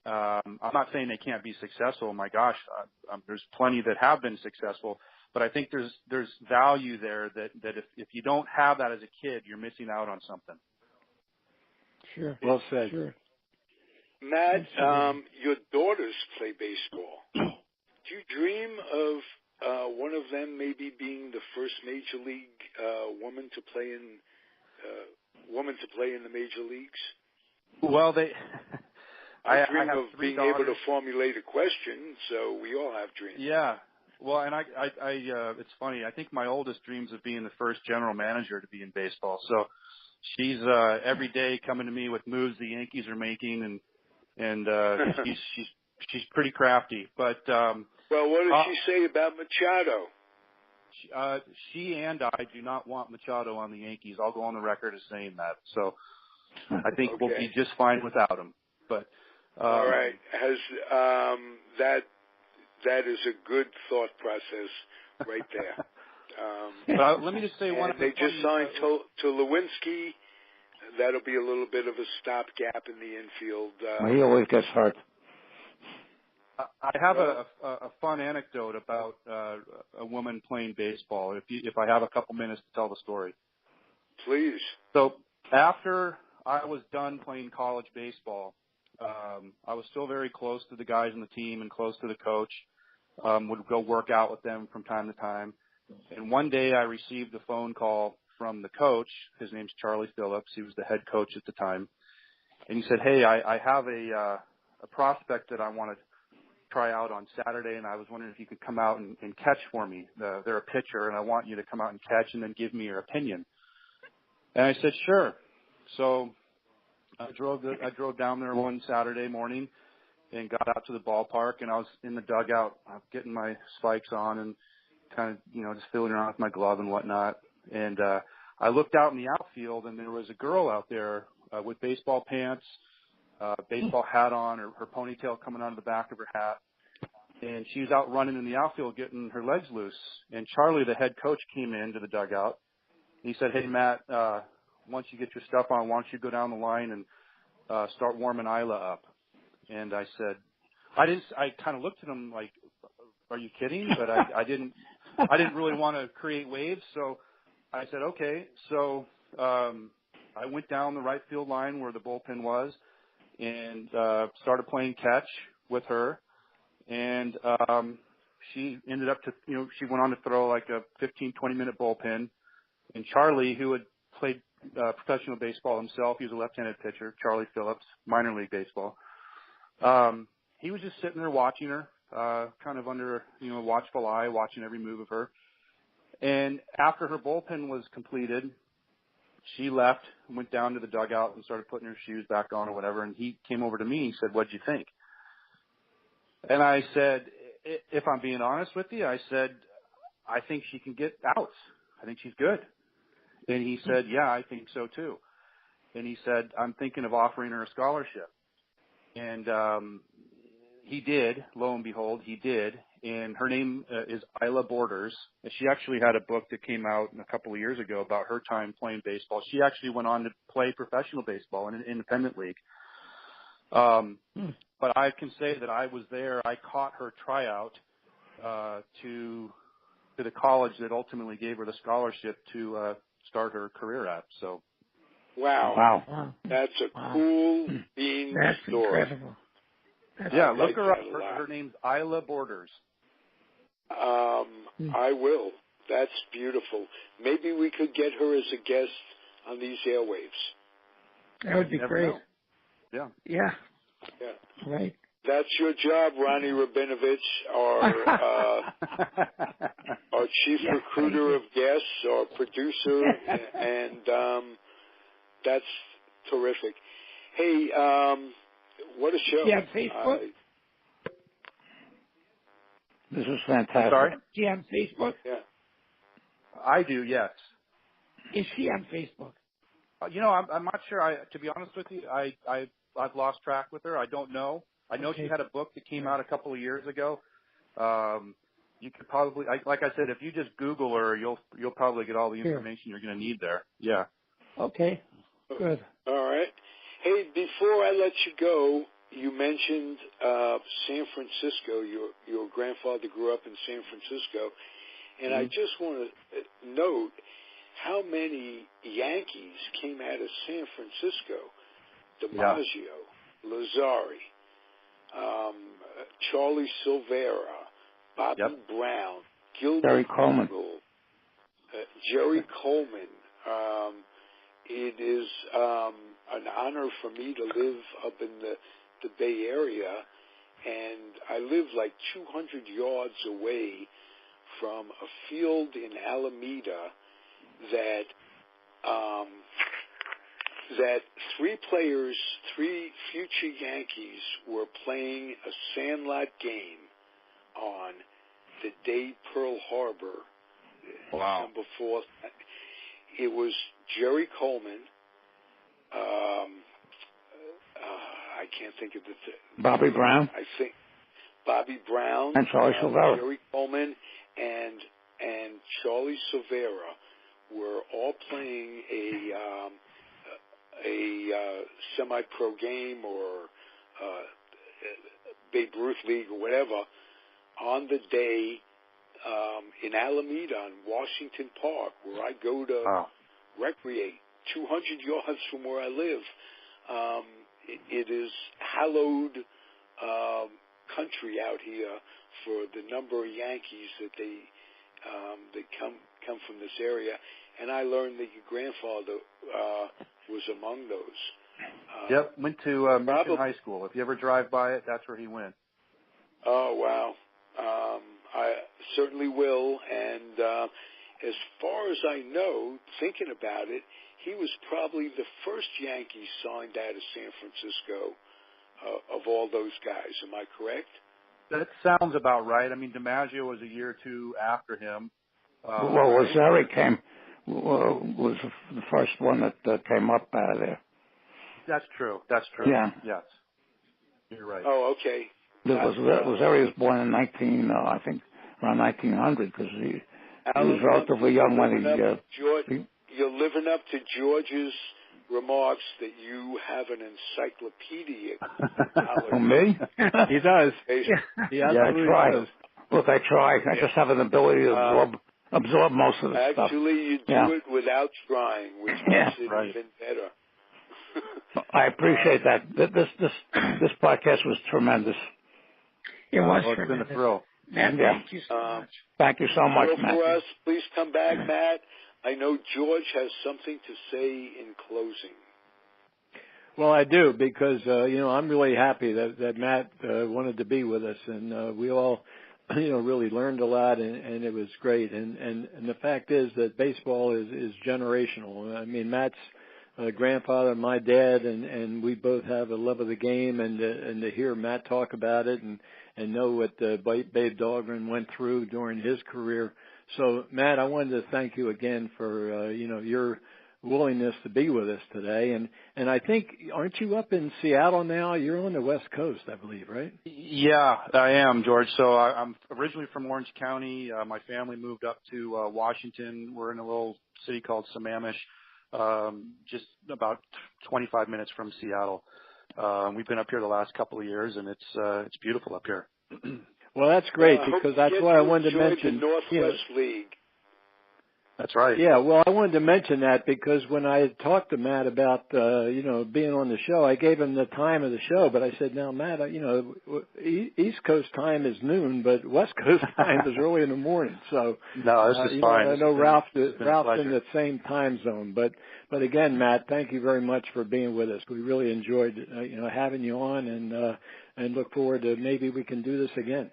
I'm not saying they can't be successful. My gosh, there's plenty that have been successful, but I think there's value there that if you don't have that as a kid, you're missing out on something. Sure. Well said. Sure. Matt, your daughters play baseball. Do you dream of one of them maybe being the first major league woman to play in the major leagues? Well, I dream have of three being daughters. able to formulate a question, so we all have dreams. Yeah. Well, and I it's funny. I think my oldest dreams of being the first general manager to be in baseball. So she's every day coming to me with moves the Yankees are making, and she's pretty crafty. But Well, what did she say about Machado? She and I do not want Machado on the Yankees. I'll go on the record as saying that. So I think we'll be just fine without him. But all right, that is a good thought process right there. But let me just say one. They just signed to Lewinsky. That'll be a little bit of a stopgap in the infield. He always gets hurt. I have a fun anecdote about a woman playing baseball. If I have a couple minutes to tell the story, please. So after I was done playing college baseball, I was still very close to the guys on the team and close to the coach. Would go work out with them from time to time. And one day I received a phone call from the coach. His name's Charlie Phillips. He was the head coach at the time. And he said, "Hey, I have a prospect that I want to try out on Saturday, and I was wondering if you could come out and catch for me. They're a pitcher, and I want you to come out and catch and then give me your opinion." And I said, "Sure." So I drove down there one Saturday morning and got out to the ballpark, and I was in the dugout getting my spikes on and kind of, just feeling around with my glove and whatnot. And I looked out in the outfield, and there was a girl out there with baseball pants, baseball hat on, her ponytail coming out of the back of her hat. And she was out running in the outfield getting her legs loose. And Charlie, the head coach, came into the dugout. And he said, "Hey, Matt, once you get your stuff on, why don't you go down the line and start warming Isla up?" And I said, I kind of looked at him like, "Are you kidding?" But I didn't really want to create waves. So I said, "Okay." So I went down the right field line where the bullpen was and started playing catch with her. And she ended up she went on to throw like a 15, 20-minute bullpen. And Charlie, who had played professional baseball himself, he was a left-handed pitcher, Charlie Phillips, minor league baseball. He was just sitting there watching her, kind of under, a watchful eye, watching every move of her. And after her bullpen was completed, she left, went down to the dugout and started putting her shoes back on or whatever. And he came over to me and said, "What'd you think?" And I said, "If I'm being honest with you," I said, "I think she can get outs. I think she's good." And he said, "Yeah, I think so too." And he said, "I'm thinking of offering her a scholarship." And he did. Lo and behold, he did. And her name is Isla Borders. And she actually had a book that came out a couple of years ago about her time playing baseball. She actually went on to play professional baseball in an independent league. But I can say that I was there. I caught her tryout to the college that ultimately gave her the scholarship to start her career at. So, wow. That's a cool bean story. Incredible. Look her up. Her name's Isla Borders. I will. That's beautiful. Maybe we could get her as a guest on these airwaves. That would be great. Know. Yeah. Right. That's your job, Ronnie Rabinovich, our chief recruiter of guests, our producer, and that's terrific. Hey, what a show. Do you have Facebook? This is fantastic. Sorry? Do you have Facebook? Yeah. I do, yes. Is she on Facebook? I'm not sure. To be honest with you, I've lost track with her. I don't know. I know she had a book that came out a couple of years ago. You could probably, like I said, if you just Google her, you'll probably get all the information you're going to need there. Yeah. Okay. Good. All right. Hey, before I let you go, you mentioned San Francisco. Your grandfather grew up in San Francisco, and I just want to note how many Yankees came out of San Francisco. DiMaggio, Lazzari, Charlie Silvera, Bobby Brown, Jerry Coleman. Jerry Coleman. It is an honor for me to live up in the Bay Area, and I live like 200 yards away from a field in Alameda that three future Yankees were playing a sandlot game on the day Pearl Harbor, Wow. December 4th. It was Jerry Coleman. I can't think of Bobby Brown? I think Bobby Brown. And Charlie Silvera. Jerry Coleman and Charlie Silvera were all playing a semi-pro game or Babe Ruth League or whatever on the day in Alameda on Washington Park, where I go to recreate 200 yards from where I live. It is hallowed country out here for the number of Yankees that that come from this area, and I learned that your grandfather was among those. Yep, went to Mission High School. If you ever drive by it, that's where he went. Oh, wow. I certainly will. And as far as I know, thinking about it, he was probably the first Yankee signed out of San Francisco of all those guys. Am I correct? That sounds about right. I mean, DiMaggio was a year or two after him. Well, Rosario was the first one that came up out of there. That's true. That's true. Yeah. Yes. You're right. Oh, okay. Rosario was born in I think around 1900, because he was relatively young when he. You're living up to George's remarks that you have an encyclopedic knowledge. Oh, me? He does. Yeah, I try. Does. Look, I try. I just have an ability to absorb most of the stuff. Actually, you do it without trying, which makes it even better. I appreciate that. This podcast was tremendous. It was It's tremendous. been a thrill. Matt, thank you so much. Thank you so much, Matt. For us, please come back, Matt. I know George has something to say in closing. Well, I do, because I'm really happy that Matt wanted to be with us, and we all really learned a lot, and it was great. And the fact is that baseball is generational. I mean, Matt's grandfather, my dad, and we both have a love of the game, and to hear Matt talk about it and know what Babe Dahlgren went through during his career. So, Matt, I wanted to thank you again for your willingness to be with us today. And I think, aren't you up in Seattle now? You're on the West Coast, I believe, right? Yeah, I am, George. So I'm originally from Orange County. My family moved up to Washington. We're in a little city called Sammamish, just about 25 minutes from Seattle. We've been up here the last couple of years, and it's beautiful up here. Well, that's great, because that's what I wanted to mention. The Northwest League. That's right. Yeah, well, I wanted to mention that because when I talked to Matt about, being on the show, I gave him the time of the show, but I said, now, Matt, East Coast time is noon, but West Coast time is early in the morning. So, no, this is fine. I know Ralph's in the same time zone, but again, Matt, thank you very much for being with us. We really enjoyed, having you on, and look forward to maybe we can do this again.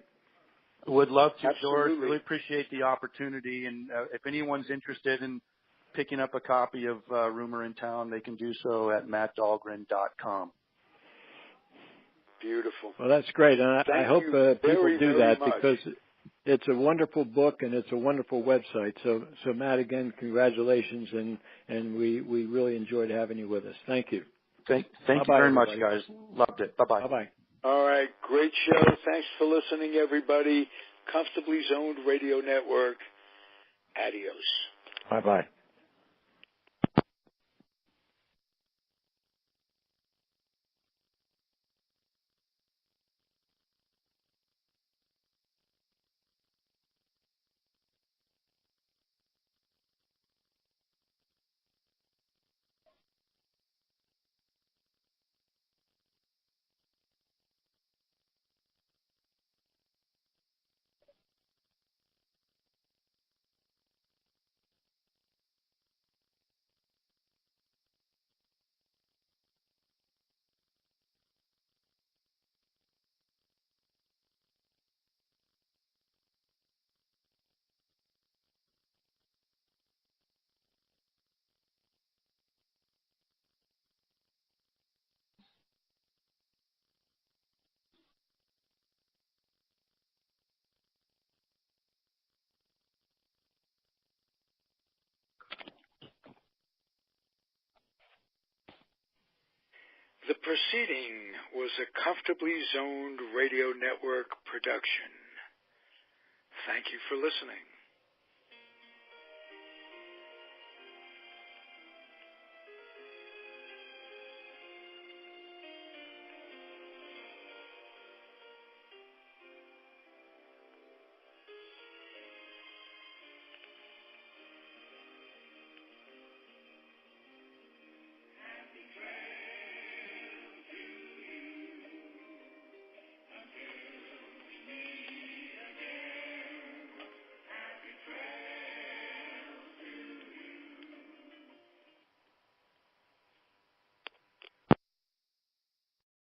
Would love to, Absolutely. George. Really appreciate the opportunity. And if anyone's interested in picking up a copy of Rumor in Town, they can do so at mattdahlgren.com. Beautiful. Well, that's great. And I hope people do that, much. because it's a wonderful book and it's a wonderful website. So Matt, again, congratulations. And we really enjoyed having you with us. Thank you. Thank you very much, guys. Loved it. Bye-bye. Bye-bye. All right, great show. Thanks for listening, everybody. Comfortably Zoned Radio Network. Adios. Bye-bye. The proceeding was a Comfortably Zoned Radio Network production. Thank you for listening.